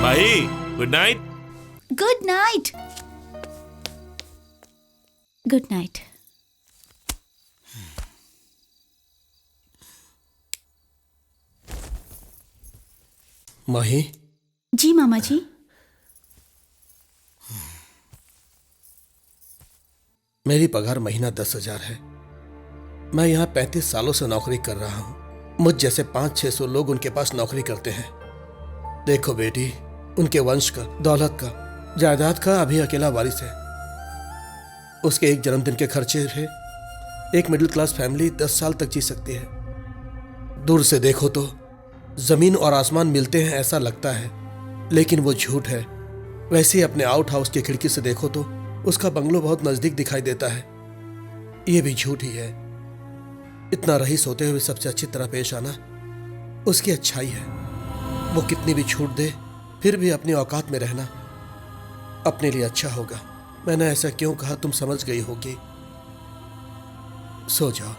Mahi, good night. Good night. Good night. Mahi. जी मामा जी। मेरी पगार महीना 10,000 है। मैं यहाँ 35 सालों से नौकरी कर रहा हूँ। मुझ जैसे 500-600 लोग उनके पास नौकरी करते हैं। देखो बेटी, उनके वंश का, दौलत का, जायदाद का अभी अकेला वारिस है। उसके एक जन्मदिन के खर्चे से एक मिडिल क्लास फैमिली 10 साल तक जी सकती है। दूर से देखो तो जमीन और आसमान मिलते हैं ऐसा लगता है, लेकिन वो झूठ है। वैसे ही अपने आउट हाउस की खिड़की से देखो तो उसका बंगलो बहुत नजदीक दिखाई देता है। ये भी झूठ ही है। इतना रईस होते हुए सबसे अच्छी तरह पेश आना उसकी अच्छाई है। वो कितनी भी छूट दे फिर भी अपनी औकात में रहना अपने लिए अच्छा होगा। मैंने ऐसा क्यों कहा तुम समझ गई होगी। सो जाओ।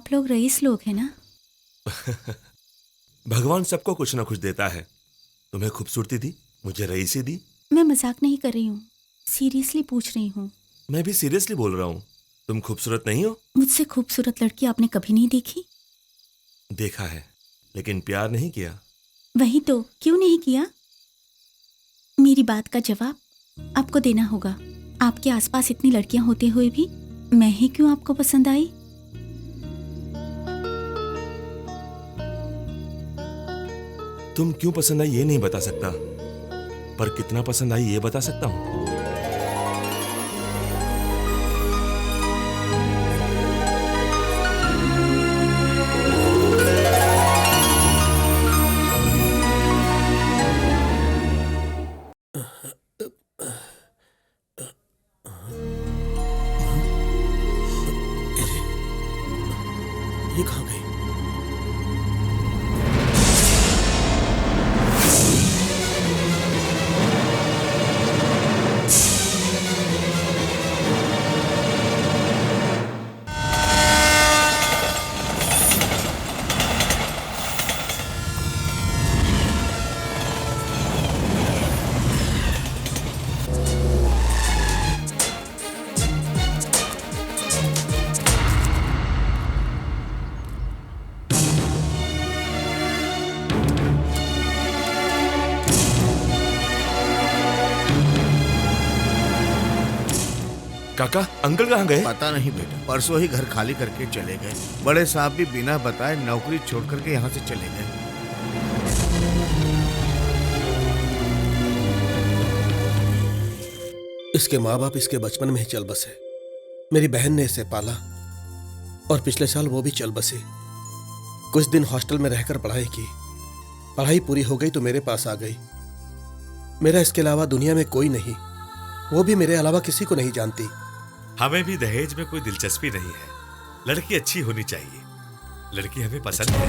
आप लोग रईस लोग हैं ना? भगवान सबको कुछ ना कुछ देता है। तुम्हें खूबसूरती दी, मुझे रईसी दी। मैं मजाक नहीं कर रही हूँ, सीरियसली पूछ रही हूँ। मैं भी सीरियसली बोल रहा हूँ। तुम खूबसूरत नहीं हो? मुझसे खूबसूरत लड़की आपने कभी नहीं देखी? देखा है, लेकिन प्यार नहीं किया। वही तो, क्यों नहीं किया? मेरी बात का जवाब आपको देना होगा। आपके आसपास इतनी लड़कियां होते हुए भी मैं ही क्यों आपको पसंद आई? तुम क्यों पसंद आई ये नहीं बता सकता, पर कितना पसंद आई ये बता सकता हूँ। ये कहाँ गई? काका, अंकल कहाँ गए? पता नहीं बेटा, परसों ही घर खाली करके चले गए। बड़े साहब भी बिना बताए नौकरी छोड़ करके यहाँ से चले गए। इसके माँ बाप इसके बचपन में ही चल बसे। मेरी बहन ने इसे पाला और पिछले साल वो भी चल बसी। कुछ दिन हॉस्टल में रहकर पढ़ाई की। पढ़ाई पूरी हो गई तो मेरे पास आ गई। मेरा इसके अलावा दुनिया में कोई नहीं, वो भी मेरे अलावा किसी को नहीं जानती। हमें भी दहेज में कोई दिलचस्पी नहीं है। लड़की अच्छी होनी चाहिए। लड़की हमें पसंद है।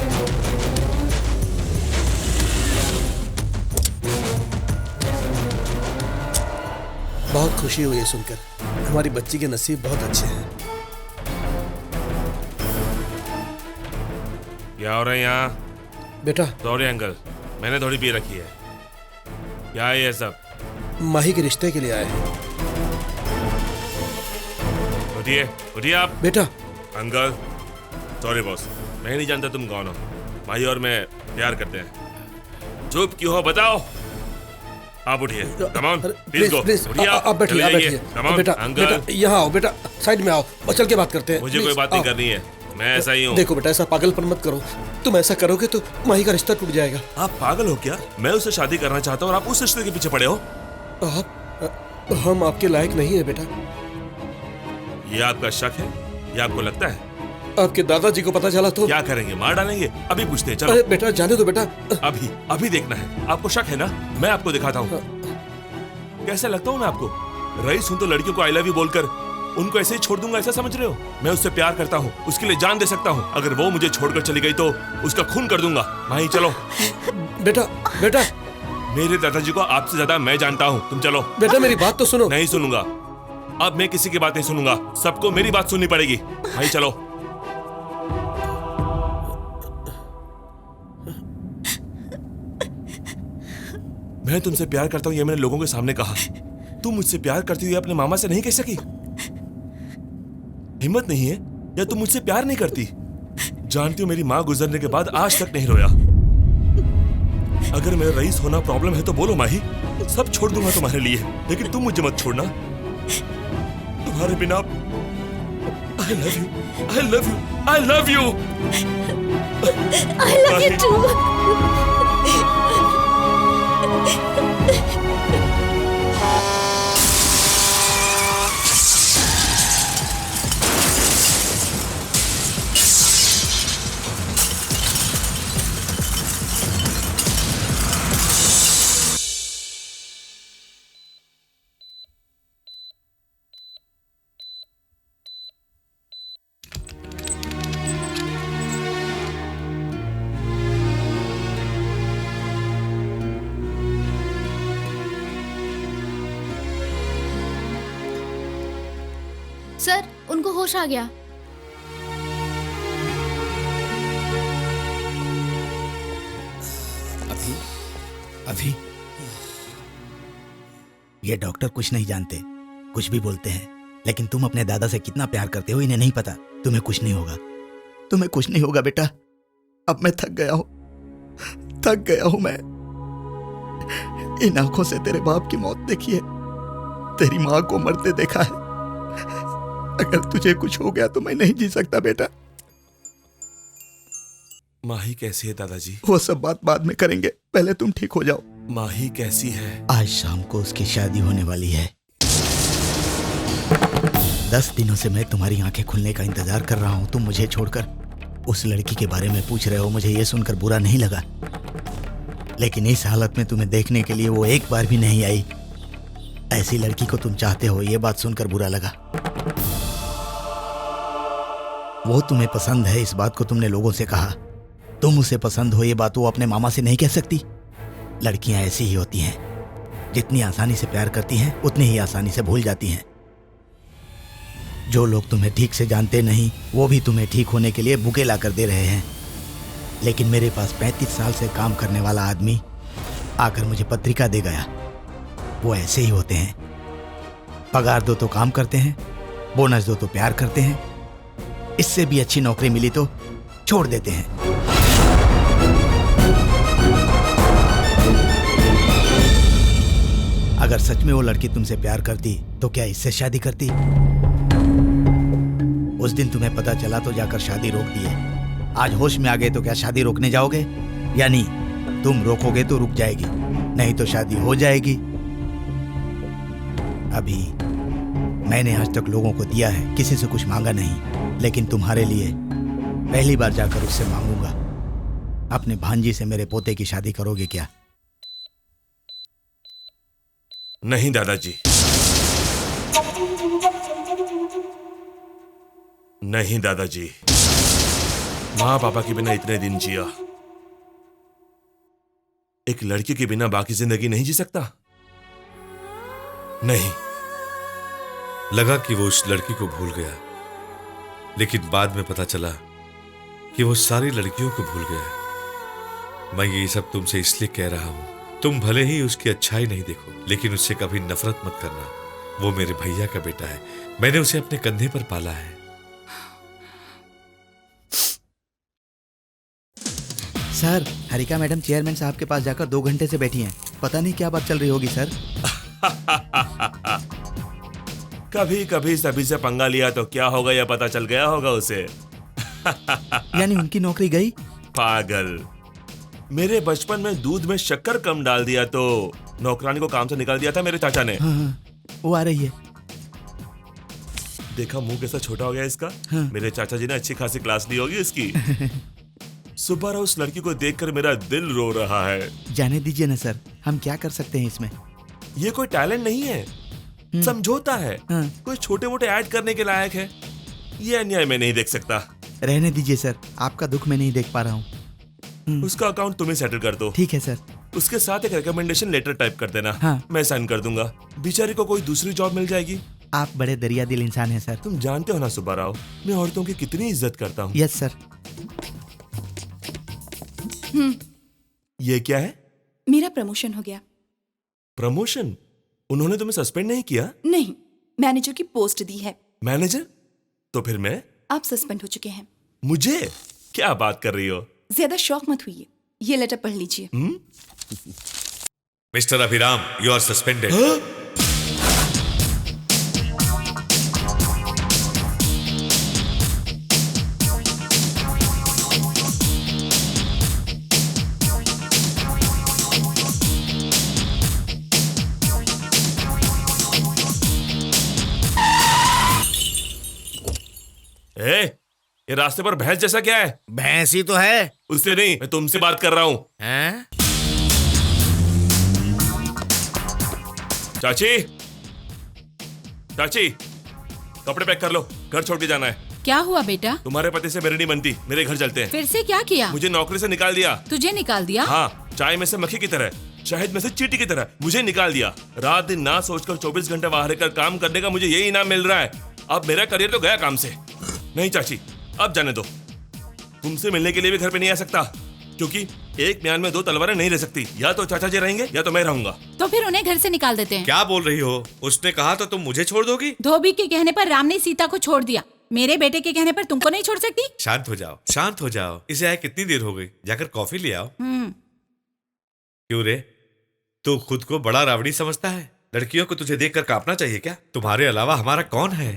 बहुत खुशी हुई है सुनकर। हमारी बच्ची के नसीब बहुत अच्छे हैं। क्या हो रहा है यहाँ? बेटा, सॉरी अंकल, मैंने थोड़ी पी रखी है। क्या है ये सब? माही के रिश्ते के लिए आए हैं। उठिए, उठिए आप। बेटा। अंकल, सॉरी बॉस, मैं नहीं जानता तुम कौन हो। माही और मैं प्यार करते हैं। चुप क्यों हो बताओ? आप उठिए, कम ऑन, प्लीज गो। उठिए आप बैठिए, आप बैठिए। बेटा, बेटा यहाँ आओ, बेटा साइड में आओ और चल के बात करते हैं। मुझे कोई बात नहीं करनी है, मैं ऐसा ही हूँ। देखो बेटा, ऐसा पागलपन मत करो। तुम ऐसा करोगे तो माही का रिश्ता टूट जाएगा। आप पागल हो क्या? मैं उससे शादी करना चाहता हूँ और आप उस रिश्ते के पीछे पड़े हो। हम आपके लायक नहीं है बेटा। ये आपका शक है? ये आपको लगता है? आपके दादाजी को पता चला तो क्या करेंगे? मार डालेंगे? अभी पूछते हैं, चलो। अरे बेटा जाने दो बेटा। अभी देखना है। आपको शक है ना? मैं आपको दिखाता हूँ। कैसा लगता हूँ मैं आपको? रईस हूँ तो लड़कियों को आई लव यू बोलकर उनको ऐसे ही छोड़ दूंगा, ऐसा समझ रहे हो? मैं उससे प्यार करता हूँ, उसके लिए जान दे सकता हूँ। अगर वो मुझे छोड़कर चली गई तो उसका खून कर दूंगा। माही चलो। बेटा, बेटा, मेरे दादाजी को आपसे ज्यादा मैं जानता हूँ। तुम चलो। बेटा मेरी बात तो सुनो। नहीं सुनूंगा। अब मैं किसी की बात नहीं सुनूंगा। सबको मेरी बात सुननी पड़ेगी। भाई चलो। मैं तुमसे प्यार करता हूँ ये मैंने लोगों के सामने कहा। तुम मुझसे प्यार करती हुई अपने मामा से नहीं कह सकी? हिम्मत नहीं है या तुम मुझसे प्यार नहीं करती? जानती हो मेरी माँ गुजरने के बाद आज तक नहीं रोया। अगर मेरा रईस होना प्रॉब्लम है तो बोलो माही, सब छोड़ दूंगा तुम्हारे लिए, लेकिन तुम मुझे मत छोड़ना। तुम्हारे बिना I love you, I love you, I love you, I love you too. Sir, उनको होश आ गया। अभी ये डॉक्टर कुछ नहीं जानते, कुछ भी बोलते हैं, लेकिन तुम अपने दादा से कितना प्यार करते हो इन्हें नहीं पता। तुम्हें कुछ नहीं होगा, तुम्हें कुछ नहीं होगा बेटा। अब मैं थक गया हूं मैं। इन आंखों से तेरे बाप की मौत देखी है, तेरी माँ को मरते देखा है। अगर तुझे कुछ हो गया तो मैं नहीं जी सकता बेटा। माही कैसी है दादाजी? वो सब बात बाद में करेंगे, पहले तुम ठीक हो जाओ। माही कैसी है? आज शाम को उसकी शादी होने वाली है। 10 दिनों से मैं तुम्हारी आंखें खुलने का इंतजार कर रहा हूं। तुम मुझे छोड़कर उस लड़की के बारे में पूछ रहे हो। मुझे ये सुनकर बुरा नहीं लगा, लेकिन इस हालत में तुम्हें देखने के लिए वो एक बार भी नहीं आई। ऐसी लड़की को तुम चाहते हो, ये बात सुनकर बुरा लगा। वो तुम्हें पसंद है, इस बात को तुमने लोगों से कहा। तुम उसे पसंद हो, ये बात वो अपने मामा से नहीं कह सकती। लड़कियां ऐसी ही होती हैं, जितनी आसानी से प्यार करती हैं उतनी ही आसानी से भूल जाती हैं। जो लोग तुम्हें ठीक से जानते नहीं, वो भी तुम्हें ठीक होने के लिए बुके ला कर दे रहे हैं। लेकिन मेरे पास 35 साल से काम करने वाला आदमी आकर मुझे पत्रिका दे गया। वो ऐसे ही होते हैं, पगार दो तो काम करते हैं, बोनस दो तो प्यार करते हैं, इससे भी अच्छी नौकरी मिली तो छोड़ देते हैं। अगर सच में वो लड़की तुमसे प्यार करती तो क्या इससे शादी करती? उस दिन तुम्हें पता चला तो जाकर शादी रोक दिए। आज होश में आ गए तो क्या शादी रोकने जाओगे? या नहीं, तुम रोकोगे तो रुक जाएगी, नहीं तो शादी हो जाएगी। अभी मैंने आज तक लोगों को दिया है, किसी से कुछ मांगा नहीं, लेकिन तुम्हारे लिए पहली बार जाकर उससे मांगूंगा। अपने भांजी से मेरे पोते की शादी करोगे क्या? नहीं दादाजी, नहीं दादाजी। माँ पापा के बिना इतने दिन जिया, एक लड़की के बिना बाकी जिंदगी नहीं जी सकता। नहीं। लगा कि वो उस लड़की को भूल गया, लेकिन बाद में पता चला कि वो सारी लड़कियों को भूल गया। मैं ये सब तुमसे इसलिए कह रहा हूं, तुम भले ही उसकी अच्छाई नहीं देखो, लेकिन उससे कभी नफरत मत करना। वो मेरे भैया का बेटा है, मैंने उसे अपने कंधे पर पाला है। सर, हरिका मैडम चेयरमैन साहब के पास जाकर 2 घंटे से बैठी हैं। पता नहीं क्या बात चल रही होगी सर। कभी कभी सभी से पंगा लिया तो क्या होगा यह पता चल गया होगा उसे। यानी उनकी नौकरी गई? पागल, मेरे बचपन में दूध में शक्कर कम डाल दिया तो नौकरानी को काम से निकाल दिया था मेरे चाचा ने। हाँ, वो आ रही है। देखा मुंह कैसा छोटा हो गया इसका। हाँ। मेरे चाचा जी ने अच्छी खासी क्लास ली होगी इसकी। सुबह उस लड़की को देखकर मेरा दिल रो रहा है। जाने दीजिए ना सर, हम क्या कर सकते हैं इसमें। ये कोई टैलेंट नहीं है, समझौता है। हाँ। कोई छोटे मोटे ऐड करने के लायक है। ये अन्याय मैं नहीं देख सकता। रहने दीजिए सर, आपका दुख मैं नहीं देख पा रहा हूँ। उसका अकाउंट तुम्हें सेटल कर दो। ठीक है सर। उसके साथ एक रिकमेंडेशन लेटर टाइप कर देना। हाँ। मैं साइन कर दूंगा। बेचारी को कोई दूसरी जॉब मिल जाएगी। आप बड़े दरिया दिल इंसान हैं सर। तुम जानते हो ना सुब्बा राव, मैं औरतों की कितनी इज्जत करता हूँ। Yes sir. ये क्या है? मेरा प्रमोशन हो गया। प्रमोशन? उन्होंने तुम्हें सस्पेंड नहीं किया? नहीं, मैनेजर की पोस्ट दी है। मैनेजर? तो फिर मैं? आप सस्पेंड हो चुके हैं। मुझे? क्या बात कर रही हो? ज्यादा शौक मत हुई। ये लेटर पढ़ लीजिए। Mister Abhiram, you are suspended. ये रास्ते पर भैंस जैसा क्या है? भैंस ही तो है। उससे नहीं, मैं तुमसे बात कर रहा हूं। चाची, चाची, कपड़े पैक कर लो, घर छोड़ के जाना है। क्या हुआ बेटा? तुम्हारे पति से मेरी नहीं बनती, मेरे घर चलते हैं। फिर से क्या किया? मुझे नौकरी से निकाल दिया। तुझे निकाल दिया? हाँ, चाय में से मक्खी की तरह, शहद में से चींटी की तरह मुझे निकाल दिया। रात दिन ना सोचकर 24 घंटे बाहर रहकर काम करने का मुझे यही इनाम मिल रहा है। अब मेरा करियर तो गया काम से। नहीं चाची, अब जाने दो। तुमसे मिलने के लिए भी घर पे नहीं आ सकता, क्योंकि एक म्यान में दो तलवारें नहीं रह सकती, या तो चाचा जी रहेंगे या तो मैं रहूंगा। तो फिर उन्हें घर से निकाल देते हैं। क्या बोल रही हो? उसने कहा तो तुम मुझे छोड़ दोगी? धोबी के कहने पर राम ने सीता को छोड़ दिया, मेरे बेटे के कहने पर तुमको नहीं छोड़ सकती। शांत हो जाओ, शांत हो जाओ। इसे आए कितनी देर हो गई, जाकर कॉफी ले आओ। क्यों रे, तू खुद को बड़ा रावड़ी समझता है? लड़कियों को तुझे देखकर कांपना चाहिए क्या? तुम्हारे अलावा हमारा कौन है?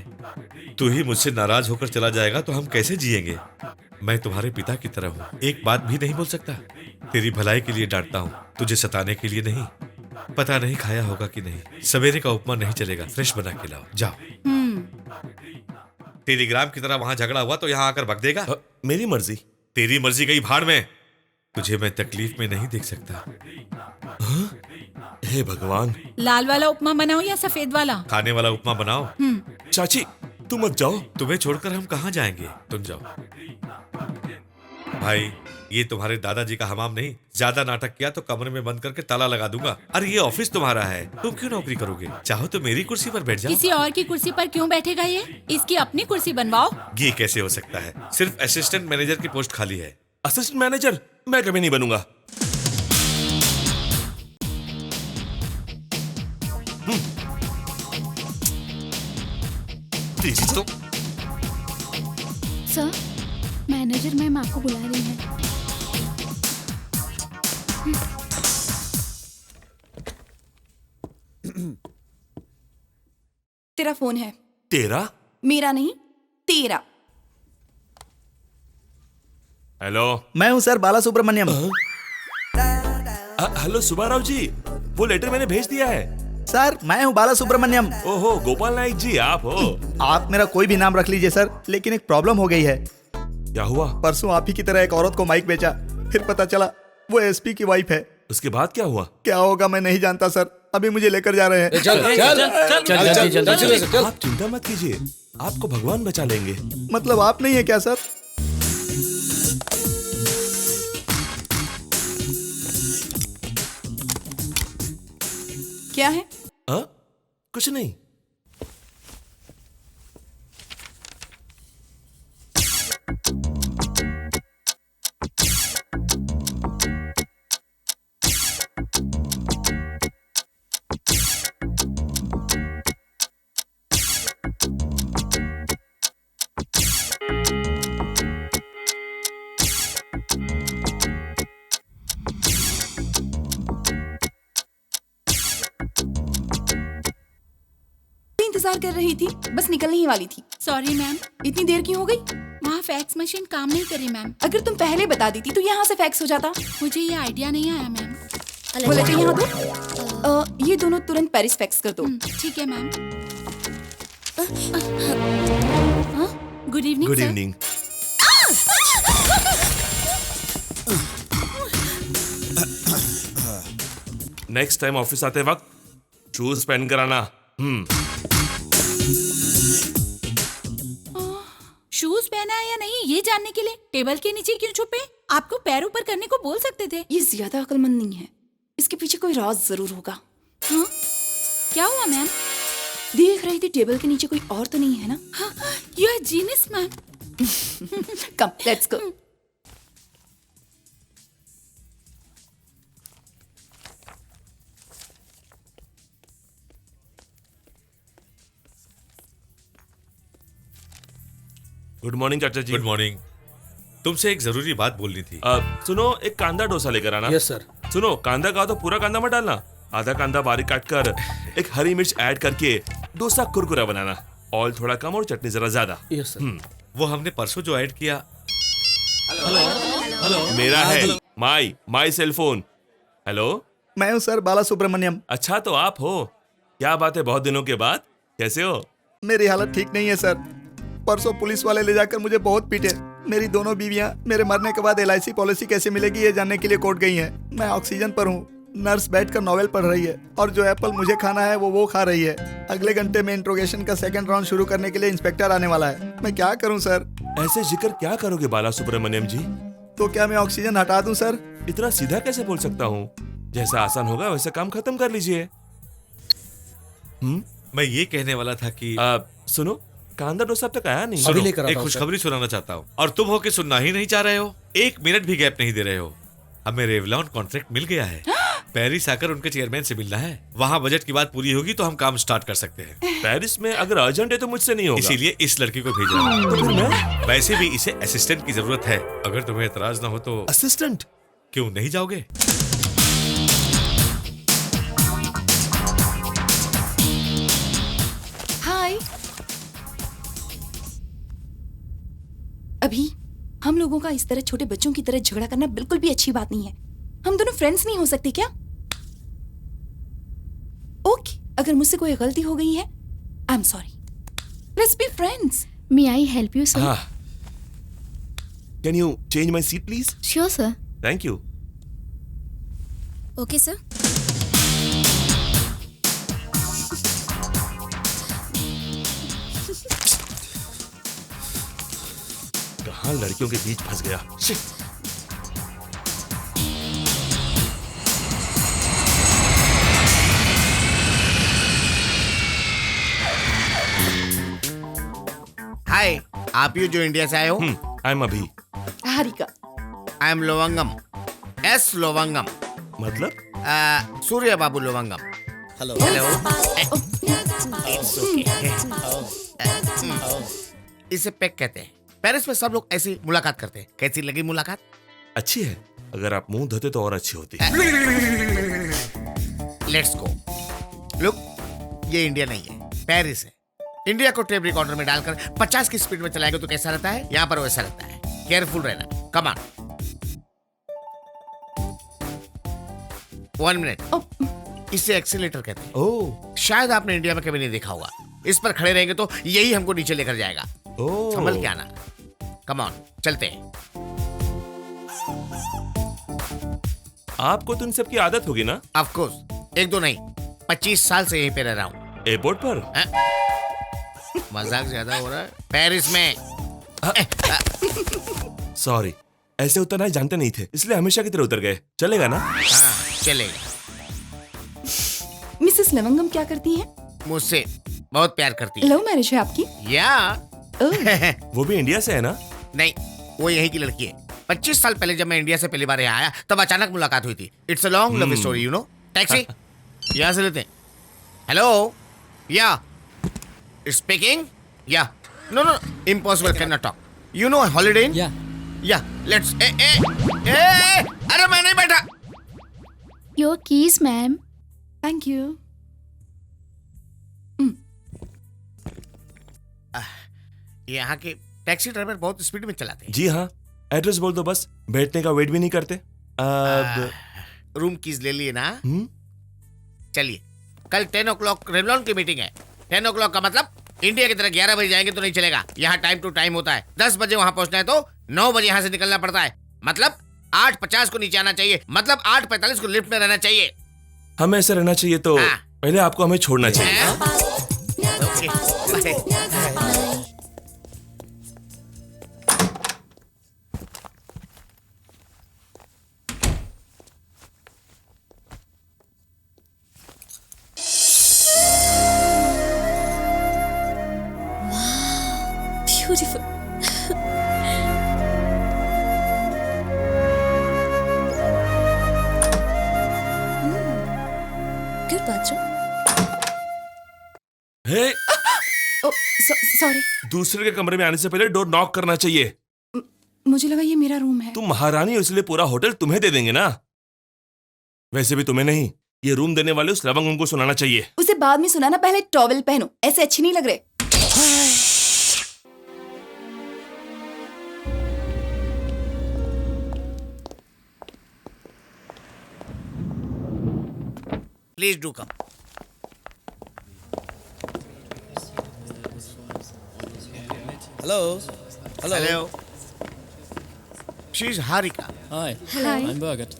तू ही मुझसे नाराज होकर चला जाएगा तो हम कैसे जिएंगे? मैं तुम्हारे पिता की तरह हूँ, एक बात भी नहीं बोल सकता। तेरी भलाई के लिए डांटता हूँ, तुझे सताने के लिए नहीं। पता नहीं खाया होगा कि नहीं, सवेरे का उपमा नहीं चलेगा, फ्रेश बना के लाओ, जाओ। टेलीग्राम की तरह वहां झगड़ा हुआ तो यहाँ आकर भग देगा? मेरी मर्जी। तेरी मर्जी गई भाड़ में। तुझे मैं तकलीफ में नहीं देख सकता। हे भगवान। लाल वाला उपमा बनाओ या सफेद वाला? खाने वाला उपमा बनाओ। चाची तुम मत जाओ। तुम्हें छोड़कर हम कहाँ जाएंगे? तुम जाओ। भाई, ये तुम्हारे दादाजी का हमाम नहीं। ज्यादा नाटक किया तो कमरे में बंद करके ताला लगा दूंगा। अरे ये ऑफिस तुम्हारा है, तुम क्यों नौकरी करोगे? चाहो तो मेरी कुर्सी पर बैठ जाओ। किसी और की कुर्सी पर क्यों बैठेगा ये? इसकी अपनी कुर्सी बनवाओ। ये कैसे हो सकता है? सिर्फ असिस्टेंट मैनेजर की पोस्ट खाली है। असिस्टेंट मैनेजर मैं कभी नहीं बनूंगा। तो सर, मैनेजर मैम आपको बुला रही है। तेरा फोन है। तेरा? मेरा नहीं, तेरा। हेलो, मैं हूँ सर, बाला सुब्रमण्यम। हेलो सुब्बाराव जी, वो लेटर मैंने भेज दिया है। सर, मैं हूँ बाला सुब्रमण्यम। ओहो, गोपाल नाइक जी आप हो? आप मेरा कोई भी नाम रख लीजिए सर, लेकिन एक प्रॉब्लम हो गई है। क्या हुआ? परसों आप ही की तरह एक औरत को माइक बेचा, फिर पता चला वो एसपी की वाइफ है। उसके बाद क्या हुआ? क्या होगा मैं नहीं जानता सर, अभी मुझे लेकर जा रहे हैं। आप चिंता मत कीजिए, आपको भगवान बचा लेंगे। मतलब आप नहीं है क्या सर? क्या है? कुछ नहीं। इंतजार कर रही थी, बस निकलने ही वाली थी। Sorry ma'am. इतनी देर क्यों हो गई? वहाँ फैक्स मशीन काम नहीं करी मैम। अगर तुम पहले बता देती तो यहाँ से फैक्स हो जाता। मुझे ये आइडिया नहीं आया मैम। वो लेटर यहाँ दो। ये दोनों तुरंत पेरिस फैक्स कर दो। ठीक है ma'am. Good evening. Good evening. Next time office आते वक्त शूज पहन कर आना। शूज पहना है या नहीं ये जानने के लिए टेबल के नीचे क्यों छुपे? आपको पैर ऊपर करने को बोल सकते थे। ये ज्यादा अक्लमंद नहीं है, इसके पीछे कोई राज जरूर होगा। हाँ? क्या हुआ मैम? देख रही थी टेबल के नीचे कोई और तो नहीं है ना? हाँ, you are genius ma'am. Come let's go. Good morning चाचा जी। Good morning. तुमसे एक जरूरी बात बोलनी थी। सुनो, एक कांदा डोसा लेकर आना। Yes sir. सुनो, कांदा का तो पूरा कांदा मत डालना, आधा कांदा बारीक काट कर एक हरी मिर्च ऐड करके डोसा कुरकुरा बनाना। ऑयल थोड़ा कम और चटनी जरा ज्यादा। Yes sir. वो हमने परसों जो ऐड किया। मेरा है माई सेल फोन। हेलो, मैं हूँ सर, बाला सुब्रमण्यम। अच्छा तो आप हो? क्या बात है, बहुत दिनों के बाद। कैसे हो? मेरी हालत ठीक नहीं है सर। परसों पुलिस वाले ले जाकर मुझे बहुत पीटे। मेरी दोनों बीवियां मेरे मरने के बाद LIC पॉलिसी कैसे मिलेगी ये जानने के लिए कोर्ट गई हैं। मैं ऑक्सीजन पर हूँ। नर्स बैठकर नॉवेल पढ़ रही है और जो एप्पल मुझे खाना है वो खा रही है। अगले घंटे में इंट्रोगेशन का सेकंड राउंड शुरू करने के लिए इंस्पेक्टर आने वाला है। मैं क्या करूं सर? ऐसे जिक्र क्या करोगे बाला सुब्रमण्यम जी? तो क्या मैं ऑक्सीजन हटा दूं सर? इतना सीधा कैसे बोल सकता हूँ? जैसा आसान होगा वैसा काम खत्म कर लीजिए। मैं ये कहने वाला था कि सुनो, कांदा डोसा अब तक आया नहीं। सुनो, एक खुशखबरी सुनाना चाहता हूँ और तुम हो कि सुनना ही नहीं चाह रहे हो। 1 मिनट भी गैप नहीं दे रहे हो। हमें रेवलॉन कॉन्ट्रैक्ट मिल गया है। पेरिस आकर उनके चेयरमैन से मिलना है। वहाँ बजट की बात पूरी होगी तो हम काम स्टार्ट कर सकते हैं। पेरिस में अगर अर्जेंट है तो मुझसे नहीं होगा। इसीलिए इस लड़की को भेज रहा हूँ। तो फिर मैं वैसे भी इसे असिस्टेंट की जरूरत है। अगर तुम्हें एतराज ना हो तो असिस्टेंट क्यों नहीं जाओगे? हाय। अभी हम लोगों का इस तरह छोटे बच्चों की तरह झगड़ा करना बिल्कुल भी अच्छी बात नहीं है। हम दोनों फ्रेंड्स नहीं हो सकते क्या? ओके, अगर मुझसे कोई गलती हो गई है, I am sorry. Let's be friends. May I help you sir? Can you change my seat please? Sure sir. Thank you. Okay sir. कहाँ लड़कियों के बीच फंस गया। हाय, आप ही जो इंडिया से आए हो? आई एम अभी। हारिका। आई एम लोवंगम, एस लोवंगम, मतलब सूर्य बाबू लोवंगम। हेलो। इसे पेक कहते हैं। पेरिस में सब लोग ऐसी मुलाकात करते हैं। कैसी लगी मुलाकात? अच्छी है। अगर आप मुंह धोते तो और अच्छी होती। Let's go. लुक, ये इंडिया नहीं है, पेरिस है। इंडिया को टेप रिकॉर्डर में डालकर 50 की स्पीड में चलाएंगे तो कैसा रहता है? यहाँ पर वैसा रहता है। केयरफुल रहना। Come on. 1 मिनट। इसे एक्सीलेटर कहते हैं। ओह, शायद आपने इंडिया में कभी नहीं देखा होगा। इस पर खड़े रहेंगे तो यही हमको नीचे लेकर जाएगा। ओह। संभल के आना। कम ऑन, चलते हैं। आपको तो इन सब की आदत होगी ना? ऑफ कोर्स, 1-2 नहीं, 25 साल से यहीं पे रह रहा हूँ। एयरपोर्ट पर? मजाक ज्यादा हो रहा है। पेरिस में। सॉरी, ऐसे उतरना जानते नहीं थे, इसलिए हमेशा की तरह उतर गए। चलेगा ना? हाँ, चलेगा। मिसेस लवंगम क्या करती हैं? मुझसे बहुत प्यार करती है। लव मैरिज है आपकी? या वो भी इंडिया से है ना? नहीं, वो यहीं की लड़की है। 25 साल पहले जब मैं इंडिया से पहली बार यहाँ आया तब अचानक मुलाकात हुई थी। It's a long love story, you know. Taxi यहाँ से लेते हैं। Hello, yeah speaking? Yeah no no, impossible, can not talk. You know holiday in? Yeah let's अरे मैं नहीं बैठा। Your keys ma'am. Thank you. यहाँ के टैक्सी ड्राइवर बहुत स्पीड में चलाते हैं। जी हाँ, एड्रेस बोल दो बस, बैठने का वेट भी नहीं करते। अब रूम कीज ले लिए ना? चलिए, कल 10 o'clock रेवलॉन की मीटिंग है। 10 o'clock का मतलब इंडिया की तरह 11 बजे जाएंगे तो नहीं चलेगा। यहाँ टाइम टू टाइम होता है। 10 बजे वहां पहुंचना है तो 9 बजे यहाँ से निकलना पड़ता है। मतलब 8:50 को नीचे आना चाहिए। मतलब 8:45 को लिफ्ट में रहना चाहिए। हमें ऐसा रहना चाहिए तो पहले आपको हमें छोड़ना चाहिए। Beautiful. Good bathroom. हे, सॉरी। दूसरे के कमरे में आने से पहले डोर नॉक करना चाहिए। मुझे लगा ये मेरा रूम है। तुम महारानी हो इसलिए पूरा होटल तुम्हें दे देंगे ना। वैसे भी तुम्हें नहीं, ये रूम देने वाले उस लवंगम को सुनाना चाहिए। उसे बाद में सुनाना, पहले टॉवेल पहनो। ऐसे अच्छी नहीं लग रहे। Please do come. Hello. Hello. She is Harika. Hi. Hi. I'm Birgit.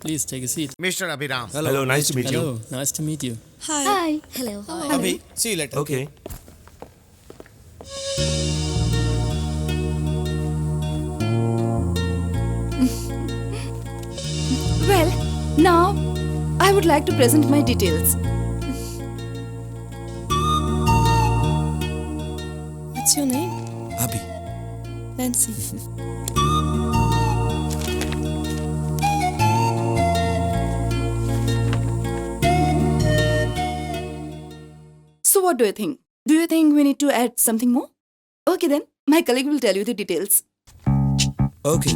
Please take a seat. Mister Abhiram. Hello, nice to meet you. Hello. Nice to meet you. Hi. Hello. अभी see you later. Okay. Well, now I would like to present my details. What's your name? अभी Nancy. So what do you think? Do you think we need to add something more? Okay then, my colleague will tell you the details. Okay.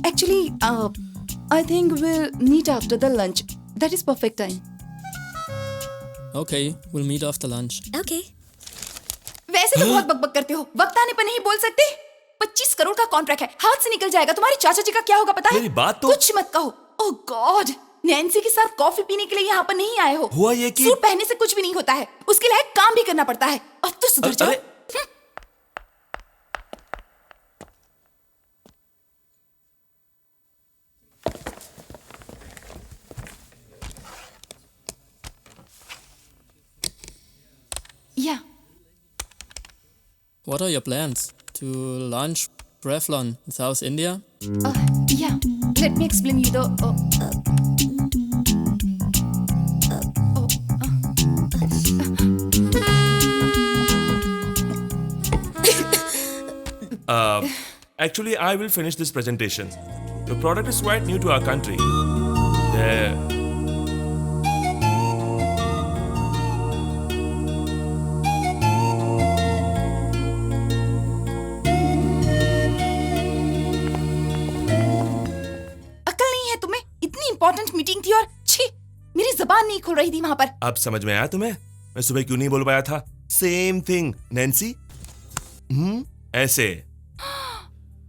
Actually, I think we'll meet after the lunch. That is perfect time. Okay, we'll meet after lunch. Okay. वैसे तो बहुत बकबक करते हो, वक्त आने पर नहीं बोल सकते। 25 करोड़ का कॉन्ट्रैक्ट है, हाथ से निकल जाएगा। तुम्हारे चाचा जी का क्या होगा पता है? मेरी बात तो कुछ मत कहो। ओह गॉड, नैन्सी के साथ कॉफी पीने के लिए यहाँ पर नहीं आए हो। हुआ ये कि सूट पहनने से कुछ भी नहीं होता है, उसके लायक काम भी करना पड़ता है। अब तो सुधर जाओ। Yeah. What are your plans? To launch Revlon in South India? Yeah. Let me explain you the. Actually, I will finish this presentation. The product is quite new to our country. There. Important meeting थी और छी, मेरी जबान नहीं खुल रही थी वहां पर। अब समझ में आया तुम्हें? मैं सुबह क्यों नहीं बोल पाया था? Same thing Nancy. ऐसे।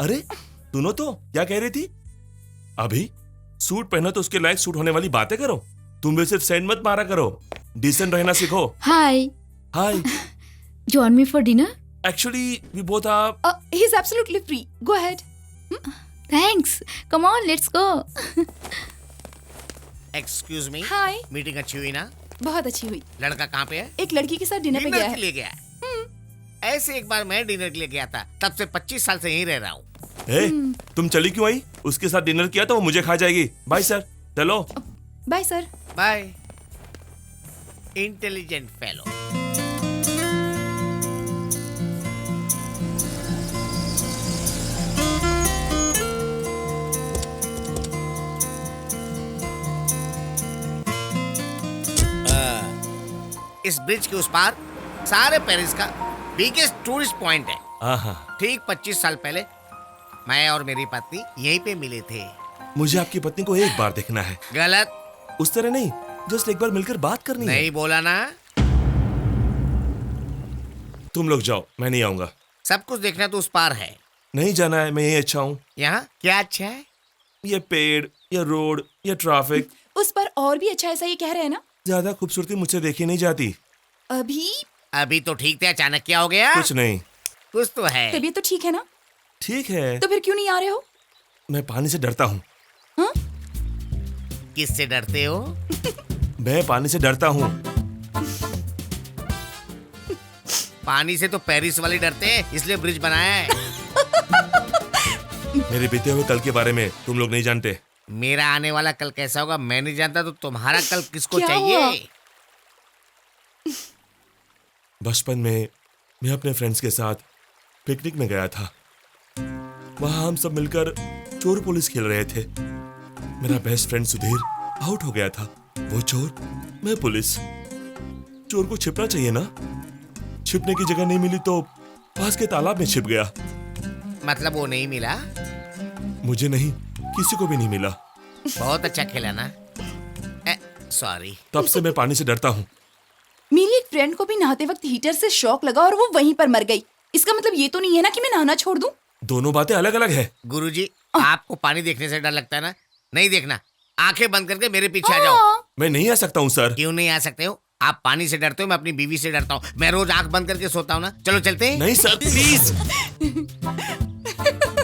अरे सुनो तो, क्या कह रही थी? अभी सूट पहनो तो उसके लायक सूट होने वाली बातें करो। तुम भी सिर्फ सेंड मत मारा करो, डिसेंट रहना सीखो। हाय हाय, join me for dinner? Actually, we both are. He's absolutely free. Go ahead. Thanks. Come on, let's go. Excuse me. Hi. Meeting अच्छी हुई ना? बहुत अच्छी हुई। लड़का कहाँ पे है? एक लड़की के साथ डिनर पे गया है। के लिए गया है। ऐसे एक बार मैं डिनर के लिए गया था, तब से 25 साल से यहीं रह रहा हूँ। तुम चली क्यों आई? उसके साथ डिनर किया तो वो मुझे खा जाएगी। Bye sir. चलो। Bye sir. Bye. Intelligent fellow. इस ब्रिज के उस पार सारे पेरिस का बिगेस्ट टूरिस्ट पॉइंट है। ठीक 25 साल पहले मैं और मेरी पत्नी यहीं पे मिले थे। मुझे आपकी पत्नी को एक बार देखना है। गलत। उस तरह नहीं, जस्ट एक बार मिलकर बात करनी है। नहीं बोला ना। तुम लोग जाओ, मैं नहीं आऊंगा। सब कुछ देखना तो उस पार है। नहीं जाना है, मैं यही अच्छा हूँ। यहाँ क्या अच्छा है? ये पेड़, ये रोड, ये ट्रैफिक। उस पर और भी अच्छा, ऐसा ही कह रहे हैं ना? ज्यादा खूबसूरती मुझसे देखी नहीं जाती। अभी तो ठीक थे, अचानक क्या हो गया? कुछ नहीं। कुछ तो है। तबीयत तो ठीक है ना? ठीक है। तो फिर क्यों नहीं आ रहे हो? मैं पानी से डरता हूँ। किससे डरते हो? मैं पानी से डरता हूँ। पानी से तो पेरिस वाले डरते हैं, इसलिए ब्रिज बनाया है। मेरे बीते हुए कल के बारे में तुम लोग नहीं जानते। मेरा आने वाला कल कैसा होगा मैं नहीं जानता, तो तुम्हारा कल किसको चाहिए? बचपन में मैं अपने फ्रेंड्स के साथ पिकनिक में गया था। वहां हम सब मिलकर चोर पुलिस खेल रहे थे। मेरा बेस्ट फ्रेंड सुधीर आउट हो गया था। वो चोर, मैं पुलिस। चोर को छिपना चाहिए ना? छिपने की जगह नहीं मिली तो पास के तालाब में छिप गया। मतलब वो नहीं मिला? मुझे नहीं, किसी को भी नहीं मिला। बहुत अच्छा खेला ना? सॉरी। तब से मैं पानी से डरता हूँ। मेरी एक फ्रेंड को भी नहाते वक्त हीटर से शॉक लगा और वो वहीं पर मर गई। इसका मतलब ये तो नहीं है ना कि मैं नहाना छोड़ दूं? दोनों बातें अलग अलग है। गुरुजी, आपको पानी देखने से डर लगता है ना? नहीं देखना, आंखें बंद करके मेरे पीछे आ जाओ। मैं नहीं आ सकता हूँ सर। क्यों नहीं आ सकते हो? आप पानी से डरते हो, मैं अपनी बीवी से डरता हूँ। मैं रोज आंख बंद करके सोता हूँ ना। चलो चलते हैं। नहीं सर, प्लीज।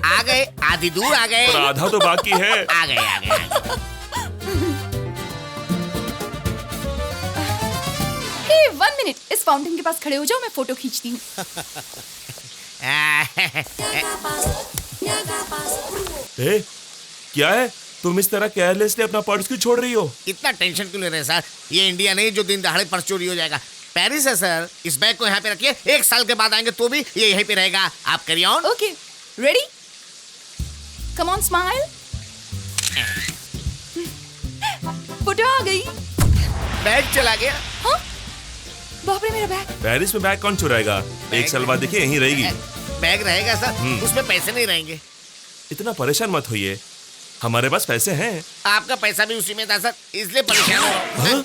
आ गए, आधी दूर आ गए। पर आधा तो बाकी है। आ गए, आ गए, आ गए। हे, 1 मिनट, इस फाउंटेन के पास खड़े हो जाओ, मैं फोटो खींचती हूँ। क्या है? तुम इस तरह केयरलेसली अपना पर्स क्यों छोड़ रही हो? इतना टेंशन क्यों ले रहे हैं सर? ये इंडिया नहीं जो दिन दहाड़े पर्स चोरी हो जाएगा। पेरिस है सर। इस बैग को यहाँ पे रखिए, 1 साल के बाद आएंगे तो भी ये यहीं पे रहेगा। आप करिए on. Okay, ready? Come on, smile. Photo आ गई। बैग चला गया। हाँ? बाप रे, मेरा बैग। पेरिस में बैग कौन चुराएगा? 1 साल बाद देखिए यहीं रहेगी। बैग रहेगा सर, उसमें पैसे नहीं रहेंगे। इतना परेशान मत होइए, हमारे पास पैसे हैं। आपका पैसा भी उसी में था सर, इसलिए परेशान हो रहा हूं।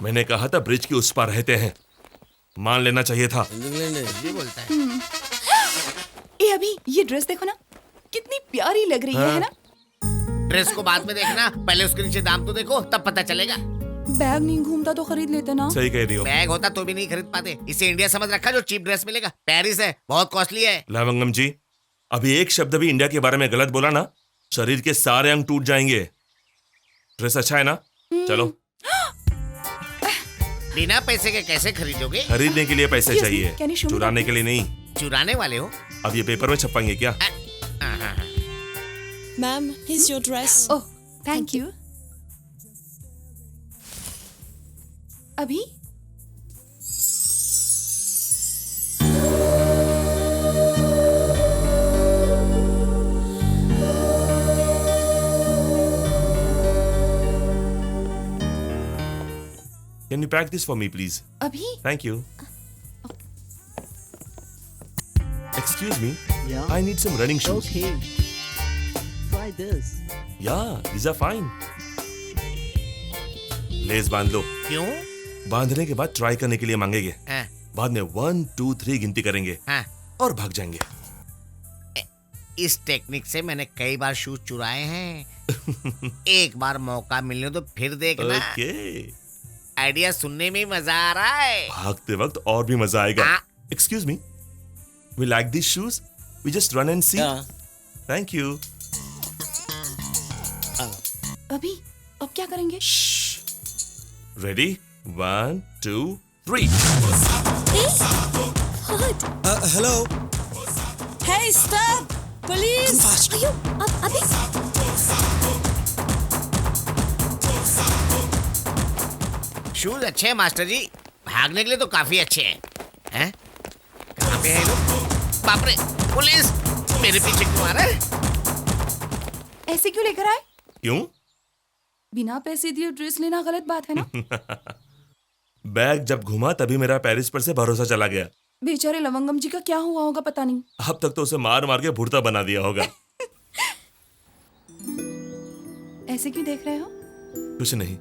मैंने कहा था ब्रिज के उस पार रहते हैं, मान लेना चाहिए था। ये बोलता है। ए अभी ये ड्रेस देखो ना, कितनी प्यारी लग रही है ना? ड्रेस को बाद में देखना, पहले उसके नीचे दाम तो देखो, तब पता चलेगा। बैग नहीं घूमता तो खरीद लेते ना। सही कह रही हो। बैग होता तो भी नहीं खरीद पाते। इसे इंडिया समझ रखा जो चीप ड्रेस मिलेगा। पेरिस है, बहुत कॉस्टली है। लवंगम जी, अभी एक शब्द भी इंडिया के बारे में गलत बोला ना, शरीर के सारे अंग टूट जाएंगे। ड्रेस अच्छा है ना? चलो। बिना पैसे के कैसे खरीदोगे? खरीदने के लिए पैसे चाहिए, चुराने के लिए नहीं। चुराने वाले हो? अब ये पेपर में छपाएंगे क्या? Ma'am, here's your dress. Oh, thank you. अभी Can you pack this for me, please? अभी Thank you. Excuse me. Yeah. I need some running shoes. Okay. Try this. Yeah, these are fine. Less बांध लो। क्यों? बांधने के बाद ट्राई करने के लिए मांगेंगे। हाँ। बाद में 1, 2, 3 गिनती करेंगे। हाँ। और भाग जाएंगे। इस टेक्निक से मैंने कई बार शूज चुराए हैं। एक बार मौका मिलने तो फिर देखना। Okay. आइडिया सुनने में मजा आ रहा है। भागते वक्त और भी मजा आएगा। Excuse me. We like these shoes. We just run and see. Yeah. Thank you. अभी अब क्या करेंगे? Ready? 1, 2, 3. Hello. Hey, stop! Police! अयो, अभी शूज अच्छे हैं मास्टर जी, भागने के लिए तो काफी अच्छे हैं। हैं? कहाँ पे हैं लोग? बाप रे, पुलिस! मेरे पीछे क्यों आ रहा है? ऐसे क्यों लेकर आए? क्यों? बिना पैसे दिए ड्रेस लेना गलत बात है ना? बैग जब घुमा तभी मेरा पेरिस पर से भरोसा चला गया। बेचारे लवंगम जी का क्या हुआ होगा पता नहीं। अब तक तो उसे मार मार के भुर्ता बना दिया होगा। ऐसे क्यों देख रहे हो? कुछ नहीं,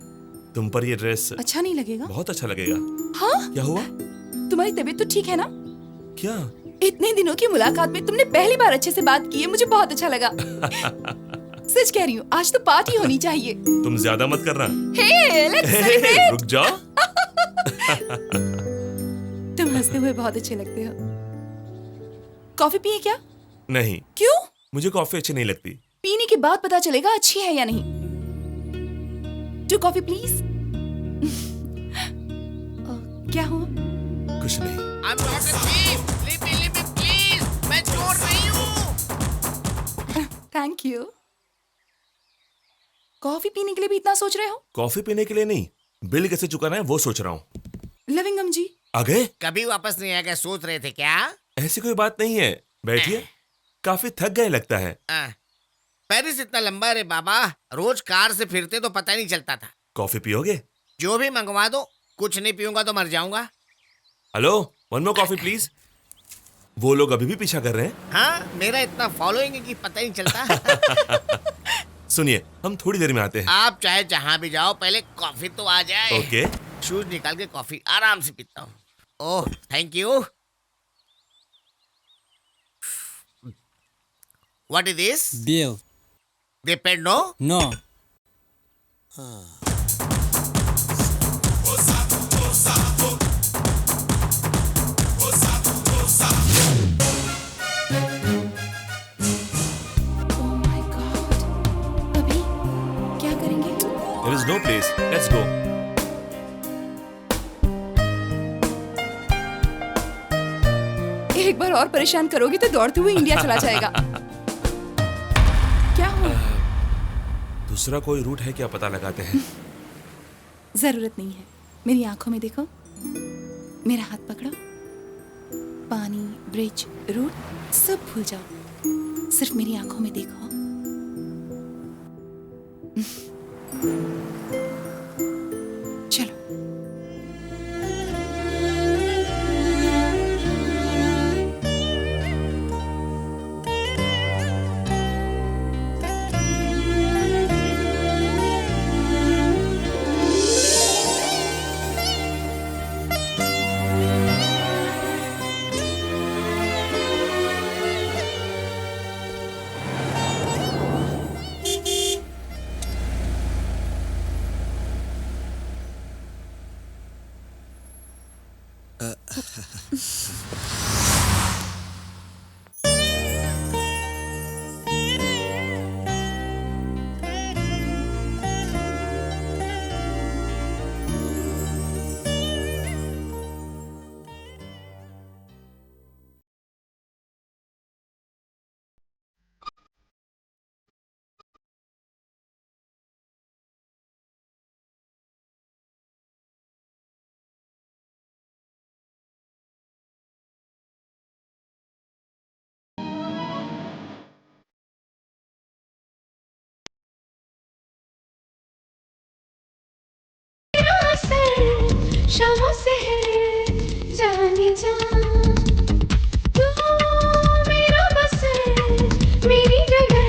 तुम पर ये ड्रेस अच्छा नहीं लगेगा? बहुत अच्छा लगेगा। हाँ? क्या हुआ? तुम्हारी तबीयत तो ठीक है ना? क्या? इतने दिनों की मुलाकात में तुमने पहली बार अच्छे से बात की है, मुझे बहुत अच्छा लगा। सच कह रही हूँ, आज तो पार्टी होनी चाहिए। तुम ज्यादा मत करना। Hey, let's celebrate! रुक जाओ। तुम हंसते हुए बहुत अच्छे लगते हो। कॉफी पिए क्या? नहीं। क्यों? मुझे कॉफी अच्छी नहीं लगती। पीने के बाद पता चलेगा अच्छी है या नहीं। 2 कॉफी प्लीज। क्या हुआ? कुछ नहीं। I'm not a thief. Leave me, please. मैं चोर नहीं हूँ। Thank you. कॉफी पीने के लिए भी इतना सोच रहे हो? कॉफी पीने के लिए नहीं, बिल कैसे चुकाना है वो सोच रहा हूँ। लविंगम जी आ गए? कभी वापस नहीं आएगा, सोच रहे थे क्या? ऐसी कोई बात नहीं है, बैठिए। काफी थक गए लगता है। पेरिस इतना लंबा है रे बाबा, रोज कार से फिरते तो पता नहीं चलता था। कॉफी पियोगे? जो भी मंगवा दो, कुछ नहीं पीऊंगा तो मर जाऊंगा। Hello, 1 more coffee please. वो लोग अभी भी पीछा कर रहे हैं। हाँ, मेरा इतना फॉलोइंग है कि पता ही नहीं चलता। सुनिए, हम थोड़ी देर में आते हैं। आप चाहे जहां भी जाओ, पहले कॉफी तो आ जाए। ओके। शूज निकाल के कॉफी आराम से पीता हूँ। Oh, thank you. What is this? Bill. They paid no? No. There is no place. Let's go. एक बार और परेशान करोगे तो दौड़ते हुए इंडिया चला जाएगा। क्या हो? दूसरा कोई रूट है क्या, पता लगाते हैं। जरूरत नहीं है, मेरी आंखों में देखो, मेरा हाथ पकड़ो, पानी, ब्रिज, रूट सब भूल जाओ, सिर्फ मेरी आंखों में देखो। चलो। शामों से है जाने जा, तू मेरा बस है, मेरी जगह,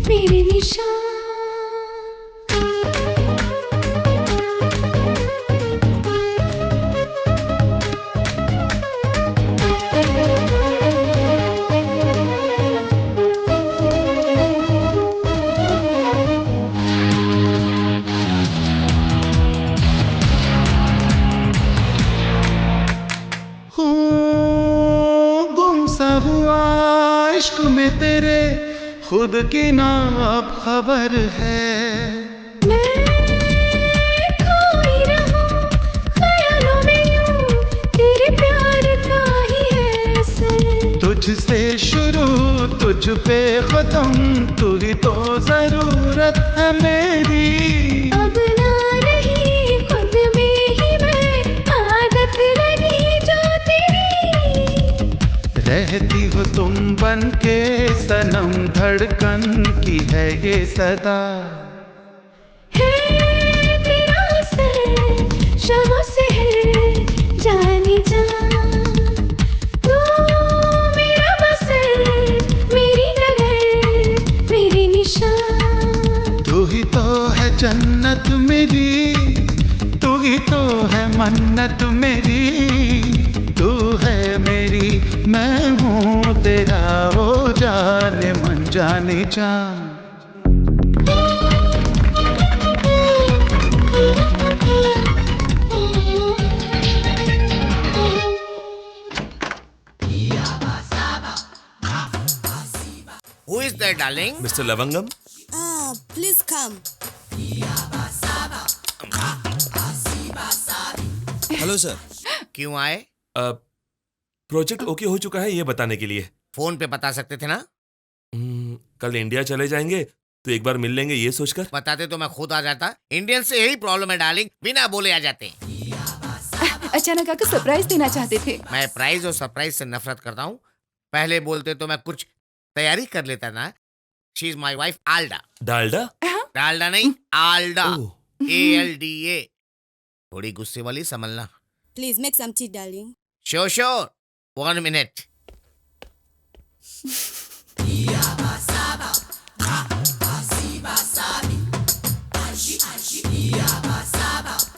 मेरे निशान। इश्क में तेरे खुद की ना अब खबर है। मैं खोई रहूं ख्यालों में यूं, तेरे प्यार का ही है असर। तुझसे शुरू तुझ पे खत्म, तू ही तो जरूरत है मेरी। अब ना रही खुद में ही मैं, आदत लगी जो तेरी। रहती हो तुम बन के सनम, धड़कन की है ये सदा। है तेरा असर शमों से है जाने जा, तू मेरा बस है, मेरी नगर, मेरी निशान। तू ही तो है जन्नत मेरी, तू ही तो है मन्नत मेरी। तू है मेरी, मैं हूँ तेरा, ओ जाने मन जाने जान। Who is there, darling? Mister Lavangam. Please come. Hello sir. क्यों आए? प्रोजेक्ट ओके हो चुका है ये बताने के लिए। फोन पे बता सकते थे ना। कल इंडिया चले जाएंगे तो एक बार मिल लेंगे ये सोचकर। बताते तो मैं खुद आ जाता। इंडियन से यही प्रॉब्लम है डार्लिंग, बिना बोले आ जाते। अचानक आकर सरप्राइज देना चाहते थे। मैं प्राइज और सरप्राइज से नफरत करता हूँ। पहले बोलते तो मैं कुछ तैयारी कर लेता ना। She is my wife Alda. Dalda? Dalda नहीं, आल्डा, ALDA। थोड़ी गुस्से वाली समझना। Please make some tea, darling. Sure sure, 1 minute.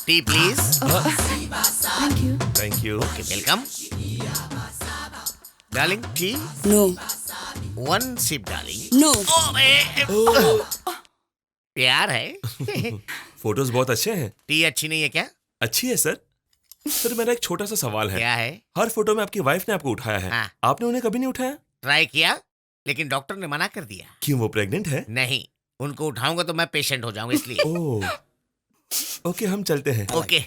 Tea please. Thank you. Thank you. Okay, welcome. Darling, tea? No. 1 sip, darling. No. प्यार है। फोटोज बहुत अच्छे हैं। टी अच्छी नहीं है क्या? अच्छी है सर। सर मेरा एक छोटा सा सवाल है। क्या है? हर फोटो में आपकी वाइफ ने आपको उठाया है। हाँ। आपने उन्हें कभी नहीं उठाया? ट्राई किया, लेकिन डॉक्टर ने मना कर दिया। क्यों, वो प्रेग्नेंट है? नहीं, उनको उठाऊंगा तो मैं पेशेंट हो जाऊंगा इसलिए। ओह, ओके हम चलते हैं। ओके,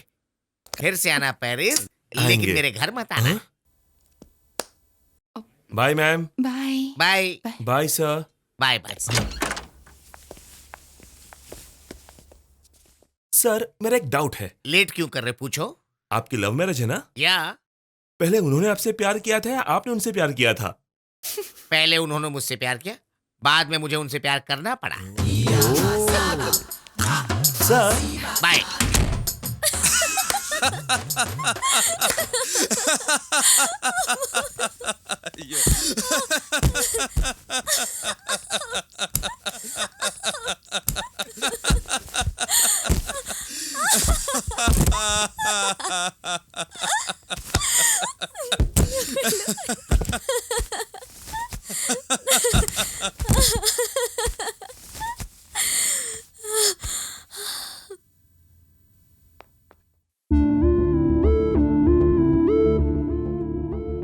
फिर से आना पेरिस, आएंगे। लेकिन मेरे घर मत आना। Bye ma'am. Bye bye bye sir. Bye bye. Sir मेरा एक डाउट है। लेट क्यों कर रहे, पूछो। आपकी लव मैरिज है ना? या पहले उन्होंने आपसे प्यार किया था या आपने उनसे प्यार किया था? पहले उन्होंने मुझसे प्यार किया, बाद में मुझे उनसे प्यार करना पड़ा। Sir bye.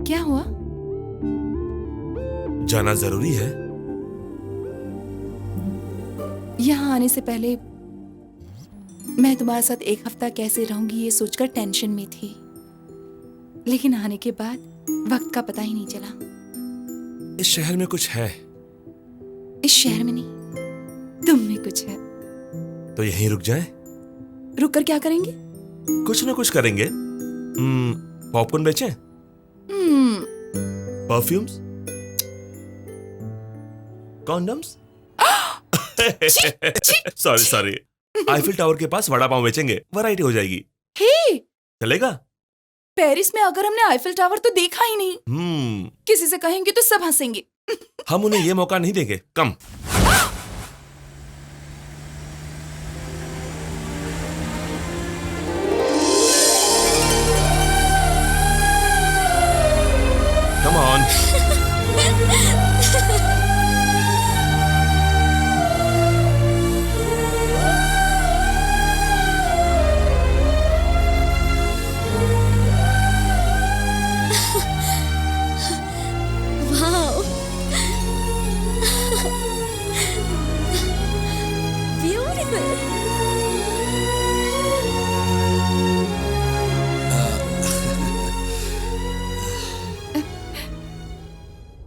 क्या हुआ? जाना जरूरी है? यहाँ आने से पहले मैं तुम्हारे साथ एक हफ्ता कैसे रहूंगी ये सोचकर टेंशन में थी, लेकिन आने के बाद वक्त का पता ही नहीं चला। इस शहर में कुछ है। इस शहर में नहीं, तुम में कुछ है। तो यहीं रुक जाए? रुक कर क्या करेंगे? कुछ ना कुछ करेंगे। पॉपकॉर्न बेचें? Perfumes? Condoms? Sorry Eiffel tower के पास वड़ा पाव बेचेंगे, वैरायटी हो जाएगी। हे, चलेगा? पेरिस में अगर हमने आईफिल टावर तो देखा ही नहीं, किसी से कहेंगे तो सब हंसेंगे। हम उन्हें ये मौका नहीं देंगे। कम। Come on. Wow. Beautiful.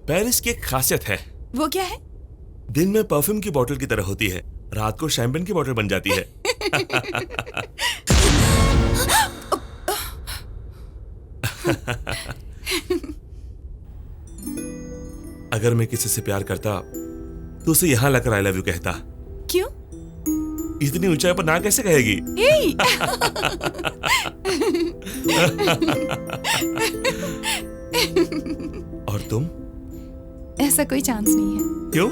Paris की एक खासियत है। वो क्या है? दिन में परफ्यूम की बोतल की तरह होती है, रात को शैंपेन की बोतल बन जाती है। अगर मैं किसी से प्यार करता तो उसे यहां लाकर आई लव यू कहता। क्यों? इतनी ऊंचाई पर ना कैसे कहेगी? और तुम? ऐसा कोई चांस नहीं है। क्यों?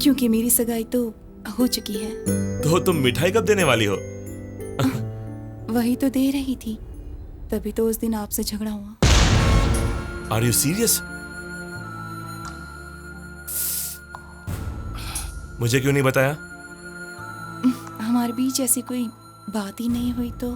क्योंकि मेरी सगाई तो हो चुकी है। तो तुम मिठाई कब देने वाली हो? वही तो दे रही थी, तभी तो उस दिन आपसे झगड़ा हुआ। Are you serious? मुझे क्यों नहीं बताया? हमारे बीच ऐसी कोई बात ही नहीं हुई तो।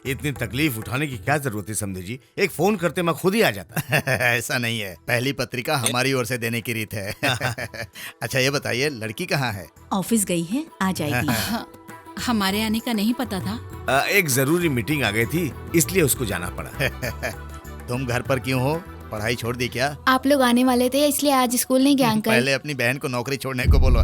इतनी तकलीफ उठाने की क्या जरूरत है समझे जी, एक फोन करते मैं खुद ही आ जाता। ऐसा नहीं है, पहली पत्रिका हमारी ओर से देने की रीत है। अच्छा ये बताइए, लड़की कहाँ है? ऑफिस गई है, आ जाएगी। हमारे आने का नहीं पता था। एक जरूरी मीटिंग आ गई थी, इसलिए उसको जाना पड़ा। तुम घर पर क्यों हो? पढ़ाई छोड़ दी क्या? आप लोग आने वाले थे इसलिए आज स्कूल नहीं गया अंकल। पहले अपनी बहन को नौकरी छोड़ने को बोलो।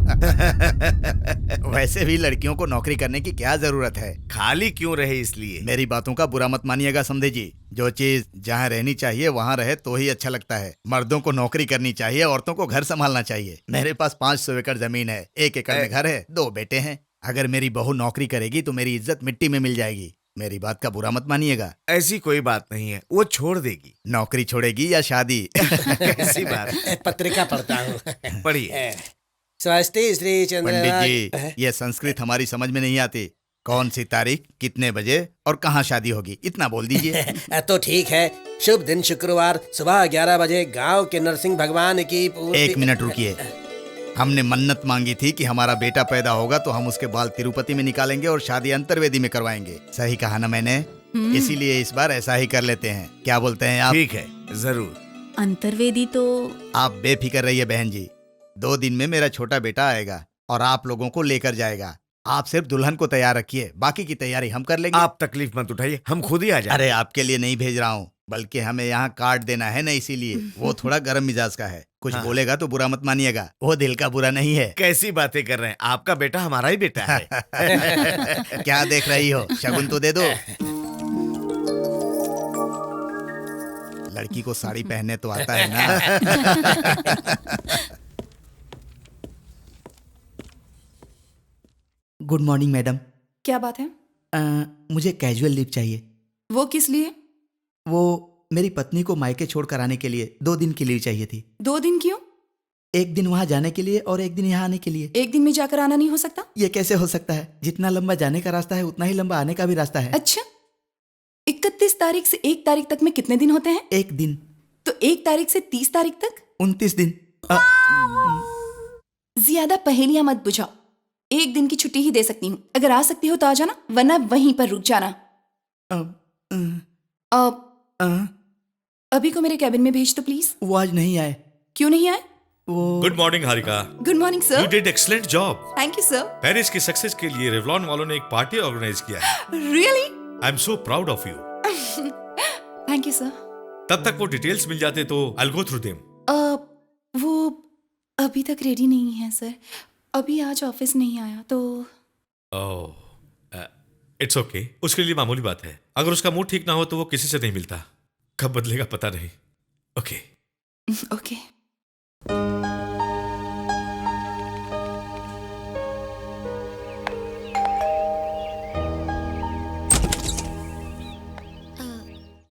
वैसे भी लड़कियों को नौकरी करने की क्या जरूरत है, खाली क्यों रहे इसलिए। मेरी बातों का बुरा मत मानिएगा समझे जी, जो चीज जहाँ रहनी चाहिए वहाँ रहे तो ही अच्छा लगता है। मर्दों को नौकरी करनी चाहिए, औरतों को घर संभालना चाहिए। मेरे पास 500 एकड़ जमीन है, 1 एकड़ में घर है, 2 बेटे हैं। अगर मेरी बहू नौकरी करेगी तो मेरी इज्जत मिट्टी में मिल जाएगी। मेरी बात का बुरा मत मानिएगा। ऐसी कोई बात नहीं है, वो छोड़ देगी। नौकरी छोड़ेगी या शादी? ऐसी बात। पत्रिका पढ़ता हूँ। पढ़िए। स्वस्ति श्री चंद्र। पंडित जी, ये संस्कृत हमारी समझ में नहीं आती। कौन सी तारीख, कितने बजे और कहाँ शादी होगी, इतना बोल दीजिए। तो ठीक है, शुभ दिन शुक्रवार सुबह 11 बजे गांव के नरसिंह भगवान की पूर्ति। 1 मिनट रुकिए। हमने मन्नत मांगी थी कि हमारा बेटा पैदा होगा तो हम उसके बाल तिरुपति में निकालेंगे और शादी अंतर्वेदी में करवाएंगे। सही कहा ना मैंने? इसीलिए इस बार ऐसा ही कर लेते हैं। क्या बोलते हैं आप? ठीक है, जरूर। अंतर्वेदी तो आप बेफिक्र रहिए बहन जी, 2 दिन में मेरा छोटा बेटा आएगा और आप लोगों को लेकर जाएगा। आप सिर्फ दुल्हन को तैयार रखिए, बाकी की तैयारी हम कर लेंगे। आप तकलीफ मत उठाइए, हम खुद ही आ जाएंगे। अरे आपके लिए नहीं भेज रहा हूँ, बल्कि हमें यहाँ कार्ड देना है ना, इसीलिए। वो थोड़ा गर्म मिजाज का है, कुछ बोलेगा तो बुरा मत मानिएगा। वो दिल का बुरा नहीं है। कैसी बातें कर रहे हैं, आपका बेटा हमारा ही बेटा है। क्या देख रही हो, शगुन तो दे दो। लड़की को साड़ी पहनने तो आता है ना। Good morning madam. क्या बात है? मुझे कैजुअल लीव चाहिए। वो किस लिए? वो मेरी पत्नी को मायके छोड़कर आने के लिए 2 दिन की लीव चाहिए थी। 2 दिन क्यों? 1 दिन वहाँ जाने के लिए और 1 दिन यहाँ आने के लिए। 1 दिन में जाकर आना नहीं हो सकता? ये कैसे हो सकता है? जितना लंबा जाने का रास्ता है उतना ही लंबा आने का भी रास्ता है। अच्छा, 31 तारीख से 1 तारीख तक में कितने दिन होते हैं? 1 दिन। तो 1 तारीख से 30 तारीख तक 29 दिन। ज्यादा पहेलियां मत बुझाओ। 1 दिन की छुट्टी ही दे सकती हूँ। अगर आ सकती हो तो आ जाना, वरना वहीं पर रुक जाना। अभी को मेरे कैबिन में भेज दो प्लीज। वो आज नहीं आए। क्यों नहीं आए? Good morning Harika. Good morning sir. You did excellent job. Thank you sir. Paris की सक्सेस के लिए रेवलॉन वालों ने एक पार्टी ऑर्गेनाइज किया है। Really? I am so proud of you. Thank you sir. तब तक वो डिटेल्स मिल जाते तो I will go through them. वो अभी तक रेडी नहीं है सर। अभी आज ऑफिस नहीं आया तो। इट्स ओके, उसके लिए मामूली बात है। अगर उसका मूड ठीक ना हो तो वो किसी से नहीं मिलता। कब बदलेगा पता नहीं। Okay okay.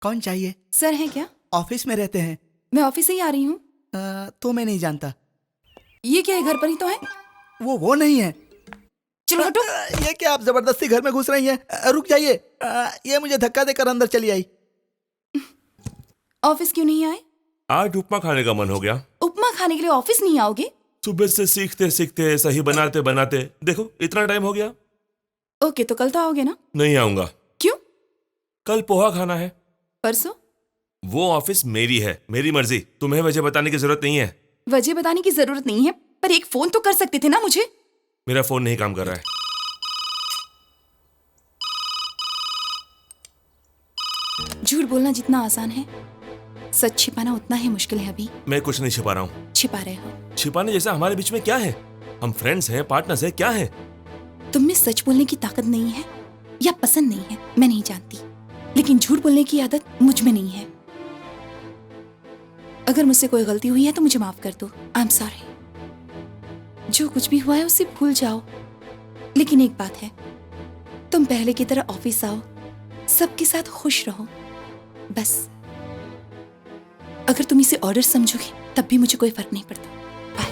कौन चाहिए? सर हैं क्या? ऑफिस में रहते हैं। मैं ऑफिस से ही आ रही हूँ। तो मैं नहीं जानता। ये क्या है, घर पर ही तो है? वो नहीं है। चलो हटो। ये क्या आप जबरदस्ती घर में घुस रही हैं? रुक जाइए। ये मुझे धक्का देकर अंदर चली आई। ऑफिस क्यों नहीं आए? आज उपमा खाने का मन हो गया। उपमा खाने के लिए ऑफिस नहीं आओगे? सुबह से सीखते सीखते सही बनाते बनाते देखो इतना टाइम हो गया। ओके, तो कल तो आओगे ना? नहीं आऊंगा। क्यों? कल पोहा खाना है। परसों? वो ऑफिस मेरी है, मेरी मर्जी। तुम्हें वजह बताने की जरूरत नहीं है। वजह बताने की जरूरत नहीं है, पर एक फोन तो कर सकते थे ना मुझे। मेरा फोन नहीं काम कर रहा है। झूठ बोलना जितना आसान है, सच छिपाना उतना ही मुश्किल है। अभी मैं कुछ नहीं छिपा रहा हूँ। छिपा रहे हो। छिपाने जैसा हमारे बीच में क्या है? हम फ्रेंड्स हैं, पार्टनर्स हैं, क्या है? तुम में सच बोलने की ताकत नहीं है या पसंद नहीं है, मैं नहीं जानती, लेकिन झूठ बोलने की आदत मुझ में नहीं है। अगर मुझसे कोई गलती हुई है तो मुझे माफ कर दो। I am sorry. जो कुछ भी हुआ है उसे भूल जाओ। लेकिन एक बात है, तुम पहले की तरह ऑफिस आओ, सबके साथ खुश रहो, बस। अगर तुम इसे ऑर्डर समझोगे तब भी मुझे कोई फर्क नहीं पड़ता। बाय।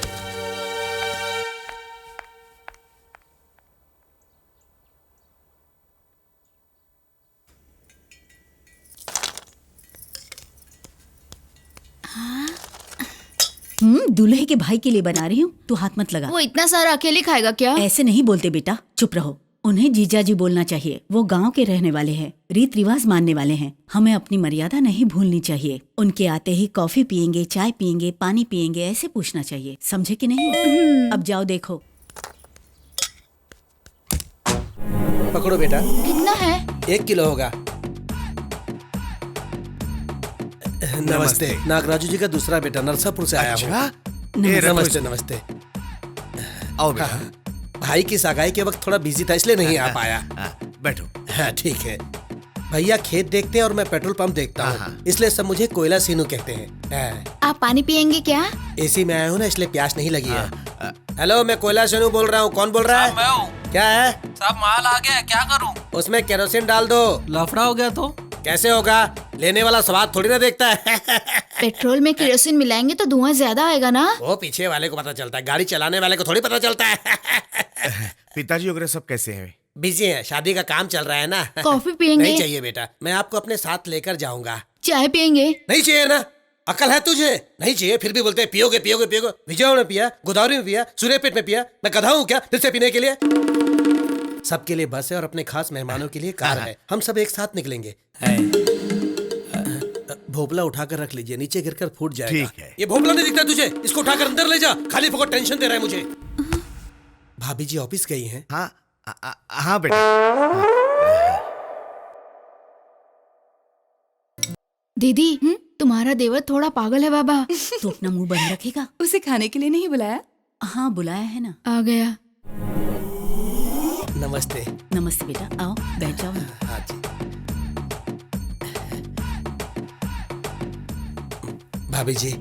दूल्हे के भाई के लिए बना रही हूँ, तू हाथ मत लगा। वो इतना सारा अकेले खाएगा क्या? ऐसे नहीं बोलते बेटा, चुप रहो। उन्हें जीजाजी बोलना चाहिए। वो गांव के रहने वाले हैं, रीत रिवाज मानने वाले हैं। हमें अपनी मर्यादा नहीं भूलनी चाहिए। उनके आते ही कॉफी पियेंगे, चाय पियेंगे, पानी पियेंगे, ऐसे पूछना चाहिए, समझे कि नहीं? अब जाओ देखो। पकड़ो बेटा। कितना है? 1 किलो होगा। नमस्ते। नागराजू जी का दूसरा बेटा नरसापुर से आया हूँ। नमस्ते नमस्ते। आओ बेटा। भाई की सगाई के वक्त थोड़ा बिजी था, इसलिए नहीं आ पाया। बैठो। हाँ ठीक है। भैया खेत देखते हैं और मैं पेट्रोल पंप देखता हूँ, इसलिए सब मुझे कोयला सीनू कहते हैं। आप पानी पियेंगे क्या? एसी में आया हूँ ना, इसलिए प्यास नहीं लगी है। हेलो, मैं कोयला सीनू बोल रहा हूँ। कौन बोल रहा है? क्या है? साहब माल आ गया, क्या करूं? उसमें केरोसिन डाल दो। लफड़ा हो गया तो? कैसे होगा? लेने वाला स्वाद थोड़ी ना देखता है। पेट्रोल में केरोसिन मिलाएंगे तो धुआं ज्यादा आएगा ना। वो पीछे वाले को पता चलता है, गाड़ी चलाने वाले को थोड़ी पता चलता है। पिताजी वगैरह सब कैसे हैं? बिजी है, शादी का काम चल रहा है ना। कॉफी पियेंगे? नहीं चाहिए बेटा, मैं आपको अपने साथ लेकर जाऊंगा। चाय पियेंगे? नहीं चाहिए ना, अकल है तुझे? नहीं चाहिए फिर भी बोलते हैं पियोगे पियोगे पियोगे। विजय में पिया, गोदावरी में पिया, सूर्यपेट में पिया। मैं गधा हूँ क्या फिर से पीने के लिए? सबके लिए बस है और अपने खास मेहमानों के लिए कार है। हम सब एक साथ निकलेंगे। भोपला उठाकर रख लीजिए, नीचे गिरकर फूट जाएगा। ठीक है। ये भोपला नहीं दिखता तुझे? इसको उठाकर अंदर ले जा, खाली फोकट टेंशन दे रहा है मुझे। भाभी जी ऑफिस गई हैं? हाँ बेटा। दीदी तुम्हारा देवर थोड़ा पागल है बाबा। तो अपना मुंह बंद रखेगा। उसे खाने के लिए नहीं बुलाया? हाँ बुलाया है ना। आ गया। नमस्ते। नमस्ते बेटा, आओ बैठ जाओ ना। हाँ जी। भाभी जी,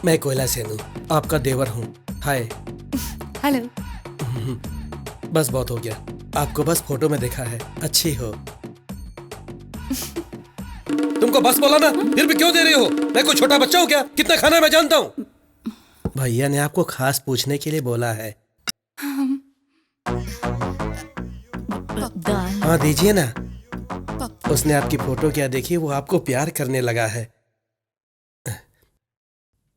मैं कोयला सेन हूँ, आपका देवर हूँ। हाय। हेलो। बस बहुत हो गया, आपको बस फोटो में देखा है, अच्छी हो। तुमको बस बोला ना, फिर भी क्यों दे रही हो? मैं कोई छोटा बच्चा हूँ क्या? कितना खाना है मैं जानता हूँ। भैया ने आपको खास पूछने के लिए बोला है। दाल। हाँ दीजिए ना। उसने आपकी फोटो क्या देखी, वो आपको प्यार करने लगा है।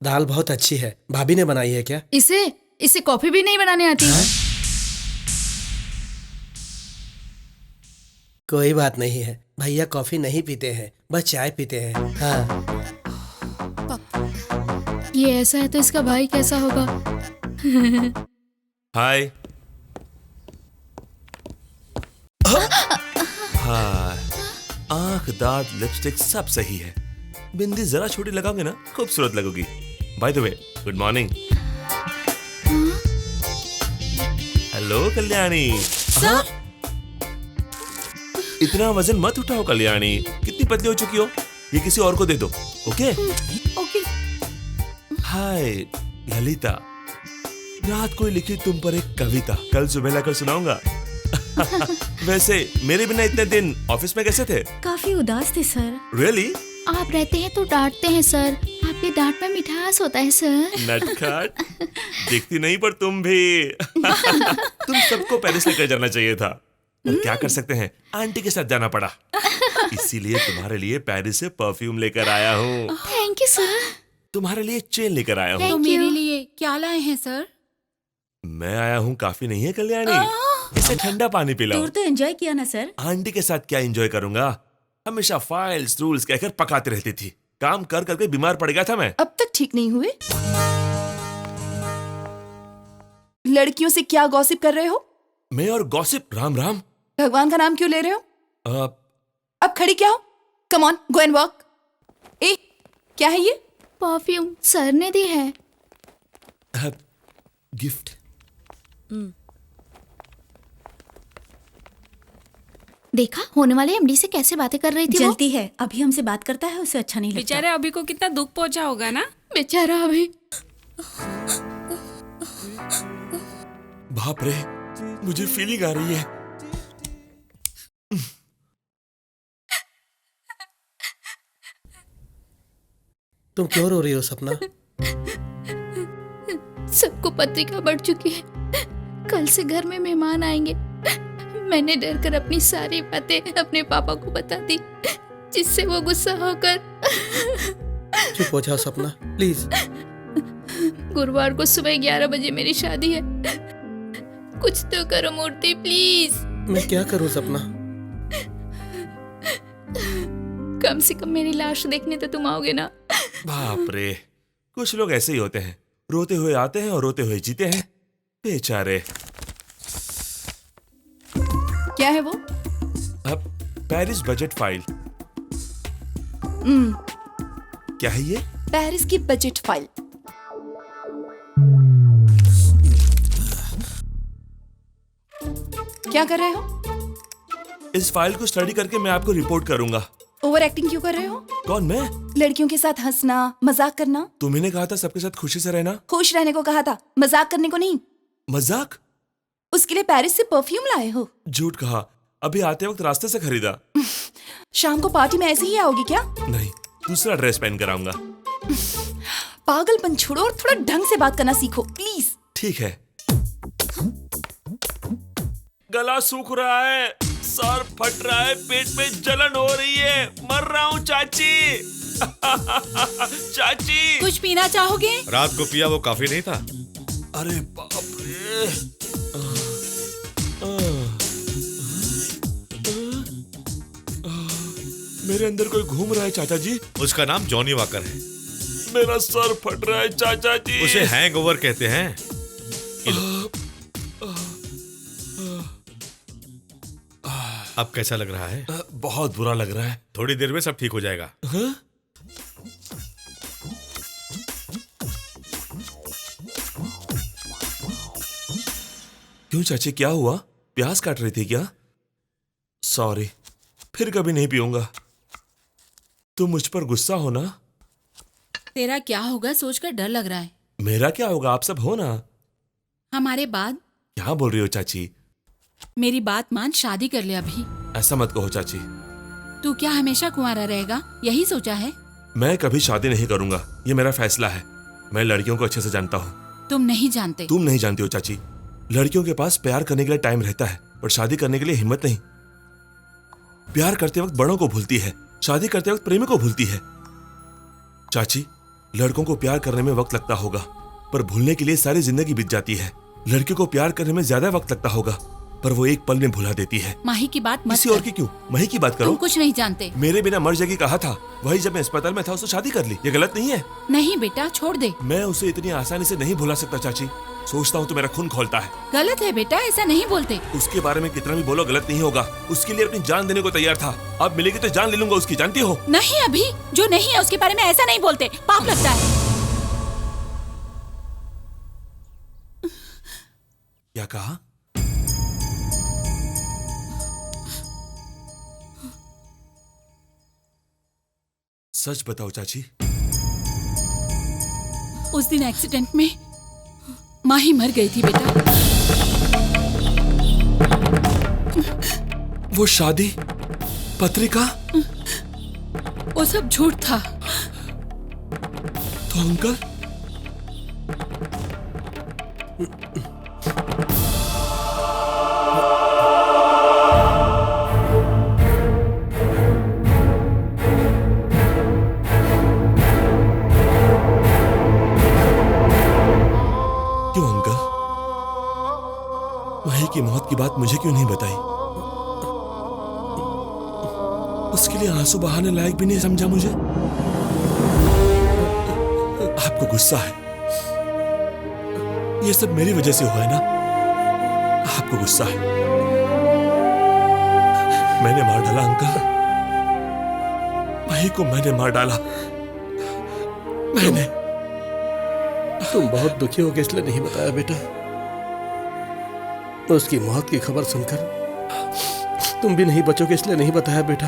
दाल बहुत अच्छी है, भाभी ने बनाई है क्या? इसे कॉफी भी नहीं बनाने आती है? कोई बात नहीं है, भैया कॉफी नहीं पीते हैं, बस चाय पीते हैं। हाँ। ये ऐसा है तो इसका भाई कैसा होगा? हाय। हाय। आंख, दांत, लिपस्टिक सब सही है। बिंदी जरा छोटी लगाओगे ना, खूबसूरत लगोगी। By the way, good morning. Hello Kalyani. हाँ? इतना वजन मत उठाओ कल्याणी, कितनी पतली हो चुकी हो। ये किसी और को दे दो, ओके? ओके। हाय ललिता, रात को ही लिखी तुम पर एक कविता, कल सुबह लाकर सुनाऊंगा। वैसे मेरे बिना इतने दिन ऑफिस में कैसे थे? काफी उदास थे सर। रियली? आप रहते हैं तो डांटते हैं सर, आपके डांट में मिठास होता है सर। नटखट, दिखती नहीं पर तुम भी। तुम सबको पेरिस लेकर जाना चाहिए था, पर क्या कर सकते हैं, आंटी के साथ जाना पड़ा। इसीलिए तुम्हारे लिए पेरिस से परफ्यूम लेकर आया हूँ। Thank you sir. तुम्हारे लिए चेन लेकर आया हूँ। तो मेरे लिए क्या लाए हैं सर? मैं आया हूँ काफी नहीं है कल्याणी, इसे ठंडा पानी पिलाओ। टूर तो एंजॉय किया ना सर? आंटी के साथ क्या एंजॉय करूंगा, हमेशा फाइल्स रूल्स कहकर पकाती रहती थी, काम कर करके बीमार पड़ गया था मैं। अब तक ठीक नहीं हुए? लड़कियों से क्या गॉसिप कर रहे हो? मैं और गॉसिप? राम राम। भगवान का नाम क्यों ले रहे हो? अब खड़ी क्या हो? Come on, go and work. ए, क्या है ये? परफ्यूम सर ने दी है। गिफ्ट। देखा होने वाले एमडी से कैसे बातें कर रही थी वो? जलती है, अभी हमसे बात करता है उसे अच्छा नहीं लगता। बेचारे अभी को कितना दुख पहुंचा होगा ना। बेचारा अभी। बाप रे, मुझे फीलिंग आ रही है। तुम क्यों रो रही हो सपना? सबको पत्रिका बढ़ चुकी है, कल से घर में मेहमान आएंगे। मैंने डर कर अपनी सारी बातें अपने पापा को बता दी, जिससे वो गुस्सा होकर। चुप हो जाओ सपना प्लीज। गुरुवार को सुबह 11 बजे मेरी शादी है, कुछ तो करो मूर्ति प्लीज। मैं क्या करूं सपना? कम से कम मेरी लाश देखने तो तुम आओगे ना? बाप रे, कुछ लोग ऐसे ही होते हैं, रोते हुए आते हैं और रोते हुए जीते हैं, बेचारे। क्या है वो? अब पेरिस बजट फाइल। क्या है ये? पेरिस की बजट फाइल। क्या कर रहे हो? इस फाइल को स्टडी करके मैं आपको रिपोर्ट करूंगा। ओवर एक्टिंग क्यों कर रहे हो? कौन, मैं? लड़कियों के साथ हंसना, मजाक करना। तुम्ही ने कहा था सबके साथ खुशी से रहना। खुश रहने को कहा था, मजाक करने को नहीं। मजाक? उसके लिए पेरिस से परफ्यूम लाए हो? झूठ कहा, अभी आते वक्त रास्ते से खरीदा। शाम को पार्टी में ऐसे ही आओगी क्या? नहीं, दूसरा ड्रेस पहन कर आऊंगा। पागलपन छोड़ो और थोड़ा ढंग से बात करना सीखो प्लीज। ठीक है। गला सूख रहा है, सर फट रहा है, पेट में जलन हो रही है, मर रहा हूँ चाची। चाची, कुछ पीना चाहोगे? रात को पिया वो काफी नहीं था? अरे बाप रे। मेरे अंदर कोई घूम रहा है चाचा जी। उसका नाम जॉनी वॉकर है। मेरा सर फट रहा है चाचा जी। उसे हैंगओवर कहते हैं। अब कैसा लग रहा है? बहुत बुरा लग रहा है। थोड़ी देर में सब ठीक हो जाएगा। हाँ? क्यों चाची, क्या हुआ? प्याज काट रही थी क्या? सॉरी, फिर कभी नहीं पीऊंगा। तुम मुझ पर गुस्सा हो ना? तेरा क्या होगा सोचकर डर लग रहा है। मेरा क्या होगा, आप सब हो ना। हमारे बाद? क्या बोल रही हो चाची? मेरी बात मान, शादी कर ले अभी। ऐसा मत कहो चाची। तू क्या हमेशा कुंवारा रहेगा, यही सोचा है? मैं कभी शादी नहीं करूंगा, ये मेरा फैसला है। मैं लड़कियों को अच्छे से जानता हूँ। तुम नहीं जानते। तुम नहीं जानती हो चाची। लड़कियों के पास प्यार करने के लिए टाइम रहता है, पर शादी करने के लिए हिम्मत नहीं। प्यार करते वक्त बड़ों को भूलती है, शादी करते वक्त प्रेमी को भूलती है। चाची, लड़कों को प्यार करने में वक्त लगता होगा, पर भूलने के लिए सारी जिंदगी बीत जाती है। लड़कियों को प्यार करने में ज्यादा वक्त लगता होगा, पर वो एक पल में भुला देती है। माही की बात मत किसी कर। और की क्यों? माही की बात करो। तुम कुछ नहीं जानते। मेरे बिना मर जाएगी कहा था, वही जब मैं अस्पताल में था उससे शादी कर ली। ये गलत नहीं है? नहीं बेटा, छोड़ दे। मैं उसे इतनी आसानी से नहीं भुला सकता चाची। सोचता हूँ तो मेरा खून खोलता है। गलत है बेटा, ऐसा नहीं बोलते। उसके बारे में कितना भी बोलो गलत नहीं होगा। उसके लिए अपनी जान देने को तैयार था। अब मिलेगी तो जान ले लूंगा उसकी, जानती हो। नहीं, अभी जो नहीं है उसके बारे में ऐसा नहीं बोलते, पाप लगता है। क्या कहा? सच बताओ चाची। उस दिन एक्सीडेंट में माही मर गई थी बेटा। वो शादी पत्रिका, वो सब झूठ था। तो अंकल? क्यों अंकल? माही की मौत की बात मुझे क्यों नहीं बताई? उसके लिए आंसू बहाने लायक भी नहीं समझा मुझे। आपको गुस्सा है, ये सब मेरी वजह से हुआ है ना? आपको गुस्सा है। मैंने मार डाला अंकल, माही को मैंने मार डाला। मैंने। तुम बहुत दुखी हो गए इसलिए नहीं बताया बेटा। उसकी मौत की खबर सुनकर तुम भी नहीं बचोगे इसलिए नहीं बताया बेटा।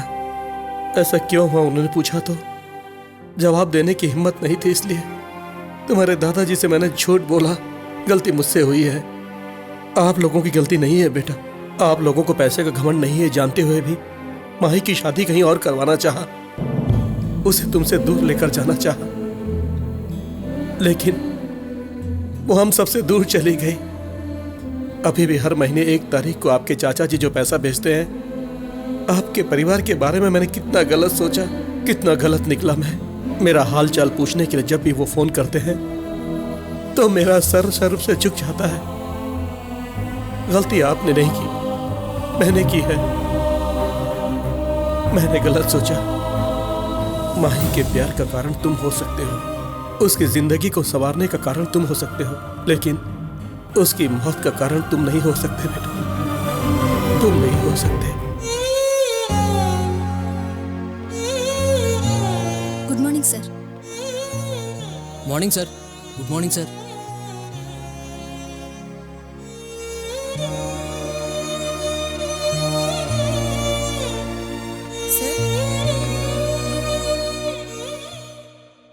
ऐसा क्यों हुआ उन्होंने पूछा तो जवाब देने की हिम्मत नहीं थी, इसलिए तुम्हारे दादाजी से मैंने झूठ बोला। गलती मुझसे हुई है, आप लोगों की गलती नहीं है बेटा। आप लोगों को पैसे का घमंड नहीं है जानते हुए भी माही की शादी कहीं और करवाना चाहा, उसे तुमसे दूर लेकर जाना चाहा, लेकिन वो हम सबसे दूर चली गई। अभी भी हर महीने 1 तारीख को आपके चाचा जी जो पैसा भेजते हैं, आपके परिवार के बारे में मैंने कितना गलत सोचा, कितना गलत निकला मैं। मेरा हाल चाल पूछने के लिए जब भी वो फोन करते हैं तो मेरा सर शर्म से झुक जाता है। गलती आपने नहीं की, मैंने की है। मैंने गलत सोचा। माही के प्यार का कारण तुम हो सकते हो, उसकी जिंदगी को संवारने का कारण तुम हो सकते हो, लेकिन उसकी मौत का कारण तुम नहीं हो सकते बेटा। तुम नहीं हो सकते। Good morning sir. Morning sir. Good morning sir.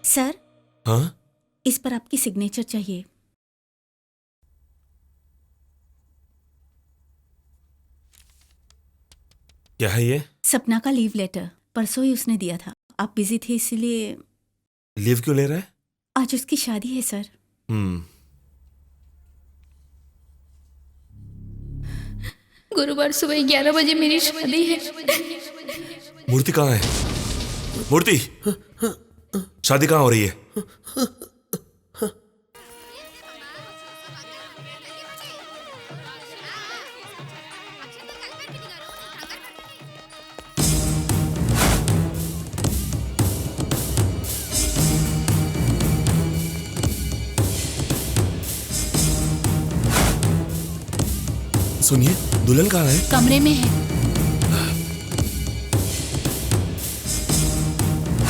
Sir, हाँ? इस पर आपकी सिग्नेचर चाहिए। क्या है ये? सपना का लीव लेटर परसों ही उसने दिया था। आप बिजी थे इसलिए। लीव क्यों ले रहा है? आज उसकी शादी है सर। गुरुवार सुबह 11 बजे मेरी शादी है। मूर्ति कहाँ है? मूर्ति, शादी कहाँ हो रही है? सुनिए, दुल्हन कहाँ है? कमरे में है।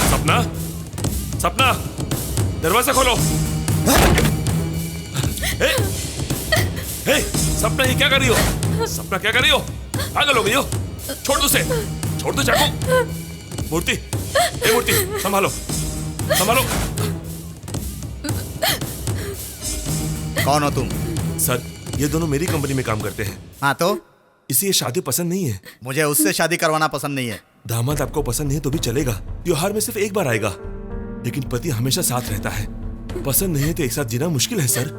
सपना, सपना, दरवाजा खोलो। हे, सपना ये क्या कर रही हो? सपना क्या कर रही हो? पागल हो गई हो? छोड़ दो उसे, छोड़ दो चाकू। मूर्ति, हे मूर्ति, संभालो, संभालो। कौन हो तुम? सर, ये दोनों मेरी कंपनी में काम करते हैं। हाँ तो? इसे ये शादी पसंद नहीं है। मुझे उससे शादी करवाना पसंद नहीं है। दामाद आपको पसंद नहीं है तो भी चलेगा, त्योहार में सिर्फ एक बार आएगा, लेकिन पति हमेशा साथ रहता है। पसंद नहीं है तो एक साथ जीना मुश्किल है सर।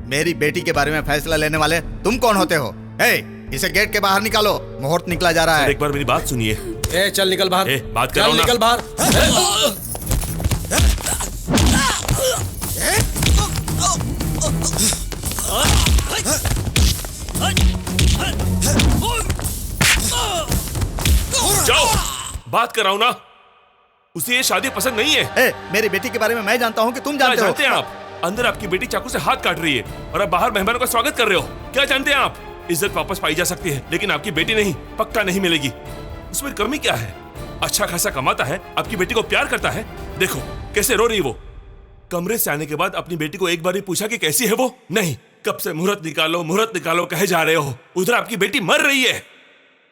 मेरी बेटी के बारे में फैसला लेने वाले तुम कौन होते हो? इसे गेट के बाहर निकालो, मुहूर्त निकला जा रहा है। एक बार मेरी बात सुनिए। चल निकल बाहर। बात करो ना। निकल बाहर। जाओ, बात कराओ ना। उसे ये शादी पसंद नहीं है। मेरी बेटी के बारे में मैं जानता हूँ कि तुम जानते हो। जानते हैं आप? अंदर आपकी बेटी चाकू से हाथ काट रही है और आप बाहर मेहमानों का स्वागत कर रहे हो। क्या जानते हैं आप? इज्जत वापस पाई जा सकती है, लेकिन आपकी बेटी नहीं, पक्का नहीं मिलेगी। उसमें कमी क्या है? अच्छा खासा कमाता है, आपकी बेटी को प्यार करता है। देखो कैसे रो रही वो। कमरे से आने के बाद अपनी बेटी को एक बार भी पूछा कि कैसी है वो? नहीं, कब से मुहूर्त निकालो कहे जा रहे हो। उधर आपकी बेटी मर रही है।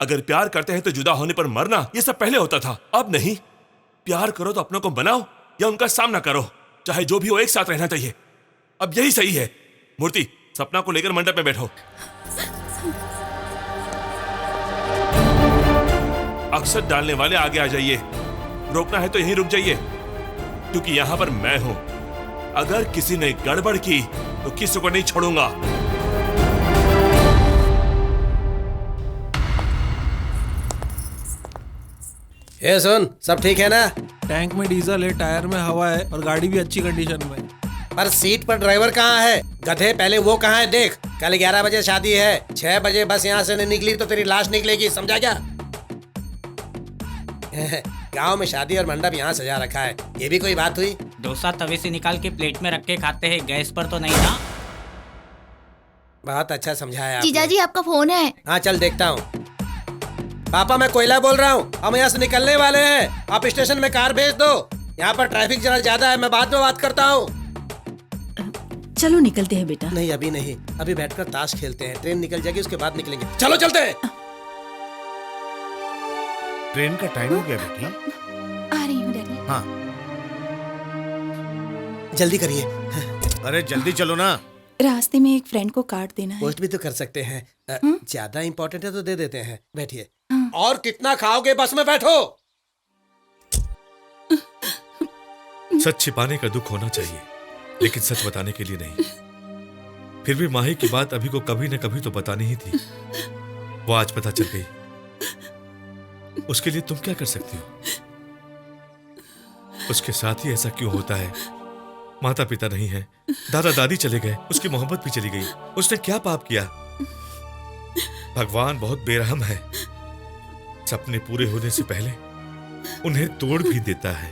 अगर प्यार करते हैं तो जुदा होने पर मरना ये सब पहले होता था, अब नहीं। प्यार करो तो अपनों को बनाओ या उनका सामना करो, चाहे जो भी हो, एक साथ रहना चाहिए। अब यही सही है। मूर्ति, सपना को लेकर मंडप में बैठो। अक्षत डालने वाले आगे आ जाइए। रोकना है तो यहीं रुक जाइए, क्योंकि यहां पर मैं हूं। अगर किसी ने गड़बड़ की तो किसी को नहीं छोड़ूंगा। सुन, सब ठीक है ना? टैंक में डीजल है, टायर में हवा है और गाड़ी भी अच्छी कंडीशन में। पर सीट पर ड्राइवर कहाँ है? गधे, पहले वो कहाँ है देख। कल 11 बजे शादी है, 6 बजे बस यहाँ से नहीं निकली तो तेरी लाश निकलेगी, समझा क्या? गांव में शादी और मंडप यहाँ सजा रखा है, ये भी कोई बात हुई? डोसा तवे से निकाल के प्लेट में रख के खाते हैं, गैस पर तो नहीं ना। बहुत अच्छा समझाया आपने। जीजाजी आपका फोन है। हाँ चल देखता हूँ। पापा मैं कोयला बोल रहा हूँ, हम यहाँ से निकलने वाले हैं। आप स्टेशन में कार भेज दो, यहाँ पर ट्रैफिक जरा ज्यादा है, मैं बाद में बात करता हूँ। चलो निकलते हैं बेटा। नहीं अभी नहीं, अभी बैठकर ताश खेलते हैं, ट्रेन निकल जाएगी उसके बाद निकलेंगे। चलो चलते हैं। ट्रेन का टाइम हो गया बेटी। आ रही हूँ डैडी। हाँ जल्दी करिए। अरे जल्दी चलो ना। रास्ते में एक फ्रेंड को कार्ड देना है। पोस्ट भी तो कर सकते हैं। ज्यादा इंपॉर्टेंट है तो दे देते हैं। बैठिए। और कितना खाओगे? बस में बैठो। सच छिपाने का दुख होना चाहिए, लेकिन सच बताने के लिए नहीं। फिर भी माही की बात अभी को कभी न कभी तो बतानी ही थी। वो आज पता चल गई। उसके लिए तुम क्या कर सकती हो? उसके साथ ही ऐसा क्यों होता है? माता पिता नहीं है, दादा दादी चले गए, उसकी मोहब्बत भी चली गई। उसने क्या पाप किया? भगवान बहुत बेरहम है, सपने पूरे होने से पहले उन्हें तोड़ भी देता है।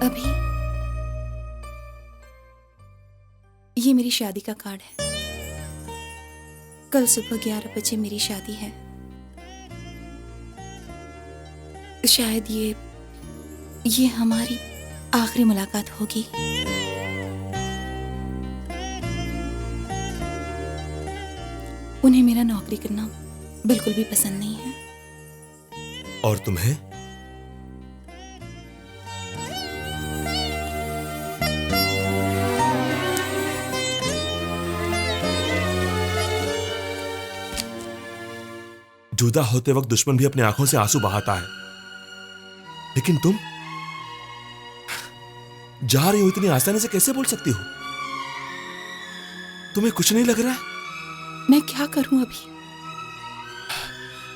अभी ये मेरी शादी का कार्ड है। कल सुबह 11 बजे मेरी शादी है। शायद ये हमारी आखिरी मुलाकात होगी। उन्हें मेरा नौकरी करना बिल्कुल भी पसंद नहीं है। और तुम्हें? जुदा होते वक्त दुश्मन भी अपनी आंखों से आंसू बहाता है, लेकिन तुम जा रही हो इतनी आसानी से कैसे बोल सकती हो? तुम्हें कुछ नहीं लग रहा है? मैं क्या करूं अभी?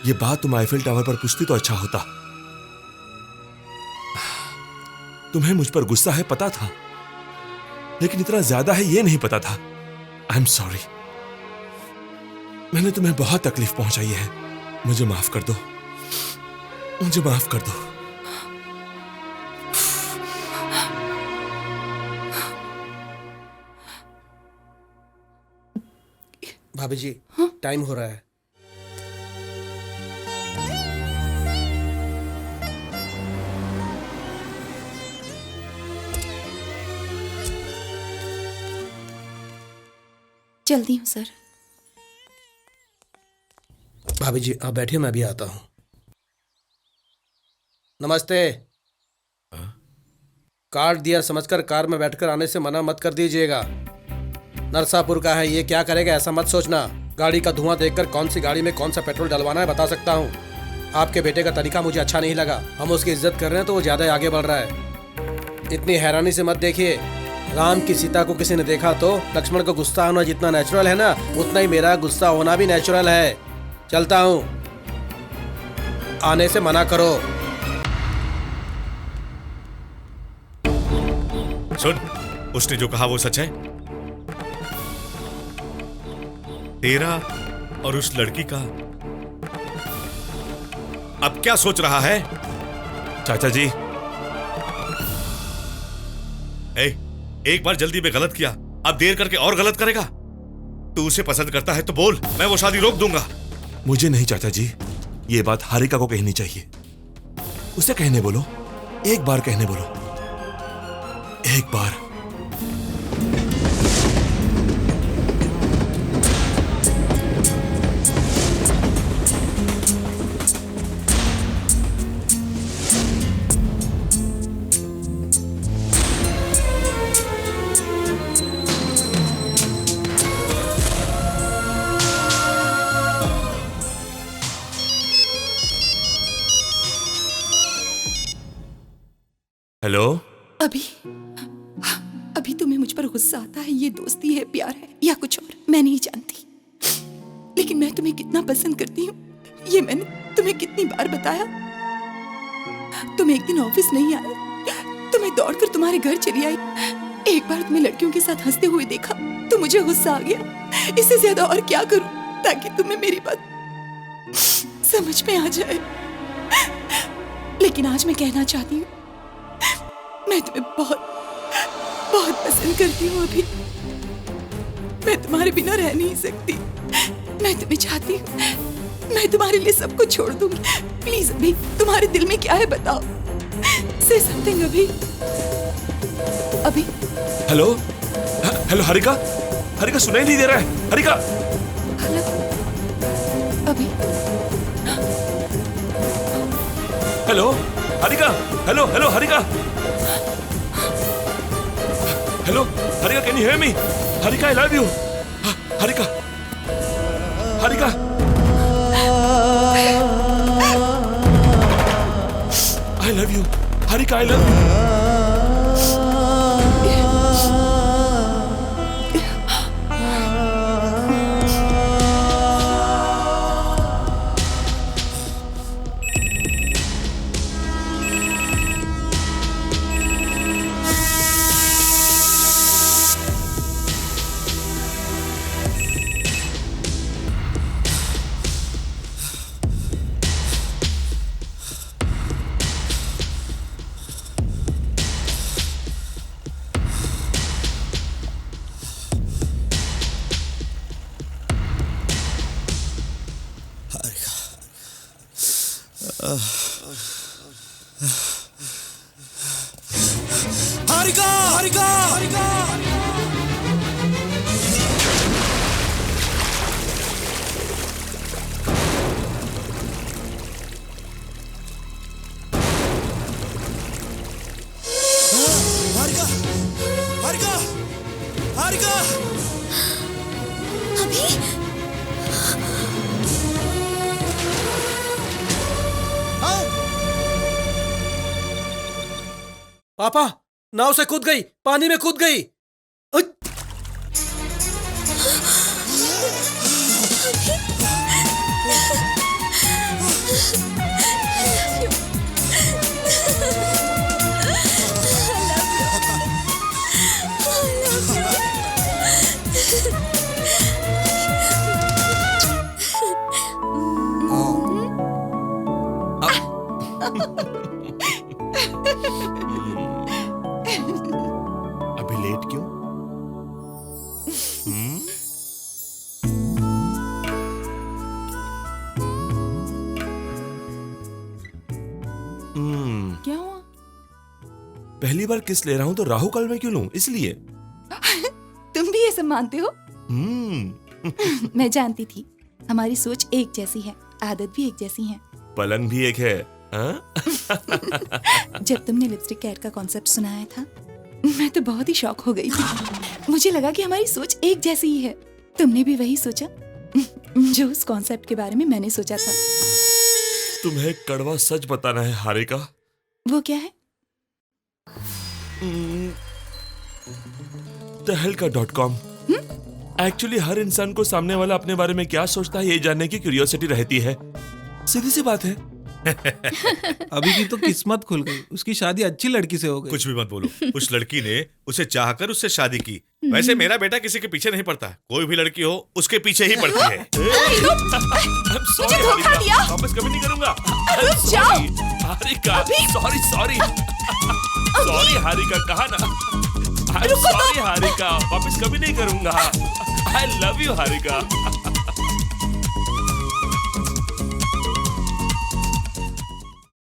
ये बात तुम आईफिल टावर पर पूछती तो अच्छा होता। तुम्हें मुझ पर गुस्सा है पता था, लेकिन इतना ज्यादा है ये नहीं पता था। आई एम सॉरी, मैंने तुम्हें बहुत तकलीफ पहुंचाई है। मुझे माफ कर दो, मुझे माफ कर दो। भाभी जी, टाइम हो रहा है। जल्दी हूँ सर। भाभी जी आप बैठिए, मैं भी आता हूं। नमस्ते। कार्ड दिया समझकर कार में बैठकर आने से मना मत कर दीजिएगा। नरसापुर का है, ये क्या करेगा ऐसा मत सोचना। गाड़ी का धुआं देखकर कौन सी गाड़ी में कौन सा पेट्रोल डलवाना है बता सकता हूँ। आपके बेटे का तरीका मुझे अच्छा नहीं लगा। हम उसकी इज्जत कर रहे हैं तो वो ज्यादा आगे बढ़ रहा है। इतनी हैरानी से मत देखिए। राम की सीता को किसी ने देखा तो लक्ष्मण को गुस्सा होना जितना नेचुरल है ना, उतना ही मेरा गुस्सा होना भी नेचुरल है। चलता हूँ, आने से मना करो। सुन, उसने जो कहा वो सच है। तेरा और उस लड़की का अब क्या सोच रहा है? चाचा जी, एक बार जल्दी में गलत किया, अब देर करके और गलत करेगा। तू उसे पसंद करता है तो बोल, मैं वो शादी रोक दूंगा। मुझे नहीं चाचा जी, ये बात हारिका को कहनी चाहिए। उसे कहने बोलो, एक बार कहने बोलो, एक बार। हेलो। अभी तुम्हें मुझ पर गुस्सा आता है, ये दोस्ती है, प्यार है या कुछ और, मैं नहीं जानती। लेकिन मैं तुम्हें कितना पसंद करती हूँ ये मैंने तुम्हें कितनी बार बताया। तुम एक दिन ऑफिस नहीं आए तो मैं दौड़कर तुम्हारे घर चली आई। एक बार तुम्हें लड़कियों के साथ हंसते हुए देखा तो मुझे गुस्सा आ गया। इससे ज्यादा और क्या करूं ताकि तुम्हें मेरी बात समझ में आ जाए। लेकिन आज मैं कहना चाहती हूँ, मैं तुम्हें बहुत बहुत पसंद करती हूँ। अभी मैं तुम्हारे बिना रह नहीं सकती। मैं तुम्हें चाहती हूँ, मैं तुम्हारे लिए सब कुछ छोड़ दूंगी। प्लीज अभी, तुम्हारे दिल में क्या है बताओ। से समथिंग अभी। हेलो हेलो हारिका, हारिका सुनाई नहीं दे रहा है। हारिका, हेलो अभी। Hello Harika, hello hello Harika, hello Harika, can you hear me? Harika, I love you. Harika, Harika, I love you. Harika, I love you. Harika, Harika, Harika. Harika, Harika, Harika. अभी पापा नाव से कूद गई, पानी में कूद गई। अभी लेट क्यों? क्या हुआ? पहली बार किस ले रहा हूं तो राहु काल में क्यों लूं, इसलिए। तुम भी ये सब मानते हो? मैं जानती थी हमारी सोच एक जैसी है, आदत भी एक जैसी है। पलंग भी एक है। जब तुमने लिपस्टिक कैट का कॉन्सेप्ट सुनाया था मैं तो बहुत ही शॉक हो गई थी। मुझे लगा कि हमारी सोच एक जैसी ही है। तुमने भी वही सोचा जो उस कॉन्सेप्ट के बारे में मैंने सोचा था। तुम्हें कड़वा सच बताना है हारिका। वो क्या है? tehelka.com। एक्चुअली हर इंसान को सामने वाला अपने बारे में क्या सोचता है ये जानने की क्यूरियोसिटी रहती है। सीधी सी बात है। अभी की तो किस्मत खुल गई, उसकी शादी अच्छी लड़की से हो गई। कुछ भी मत बोलो, उस लड़की ने उसे चाहकर उससे शादी की। वैसे मेरा बेटा किसी के पीछे नहीं पड़ता, कोई भी लड़की हो उसके पीछे ही पड़ती है। मुझे धोखा दिया। वापस कभी नहीं करूंगा। हारिका, सॉरी हारिका, कहा ना। सॉरी हारिका, वापस कभी नहीं करूंगा। I love you Harika.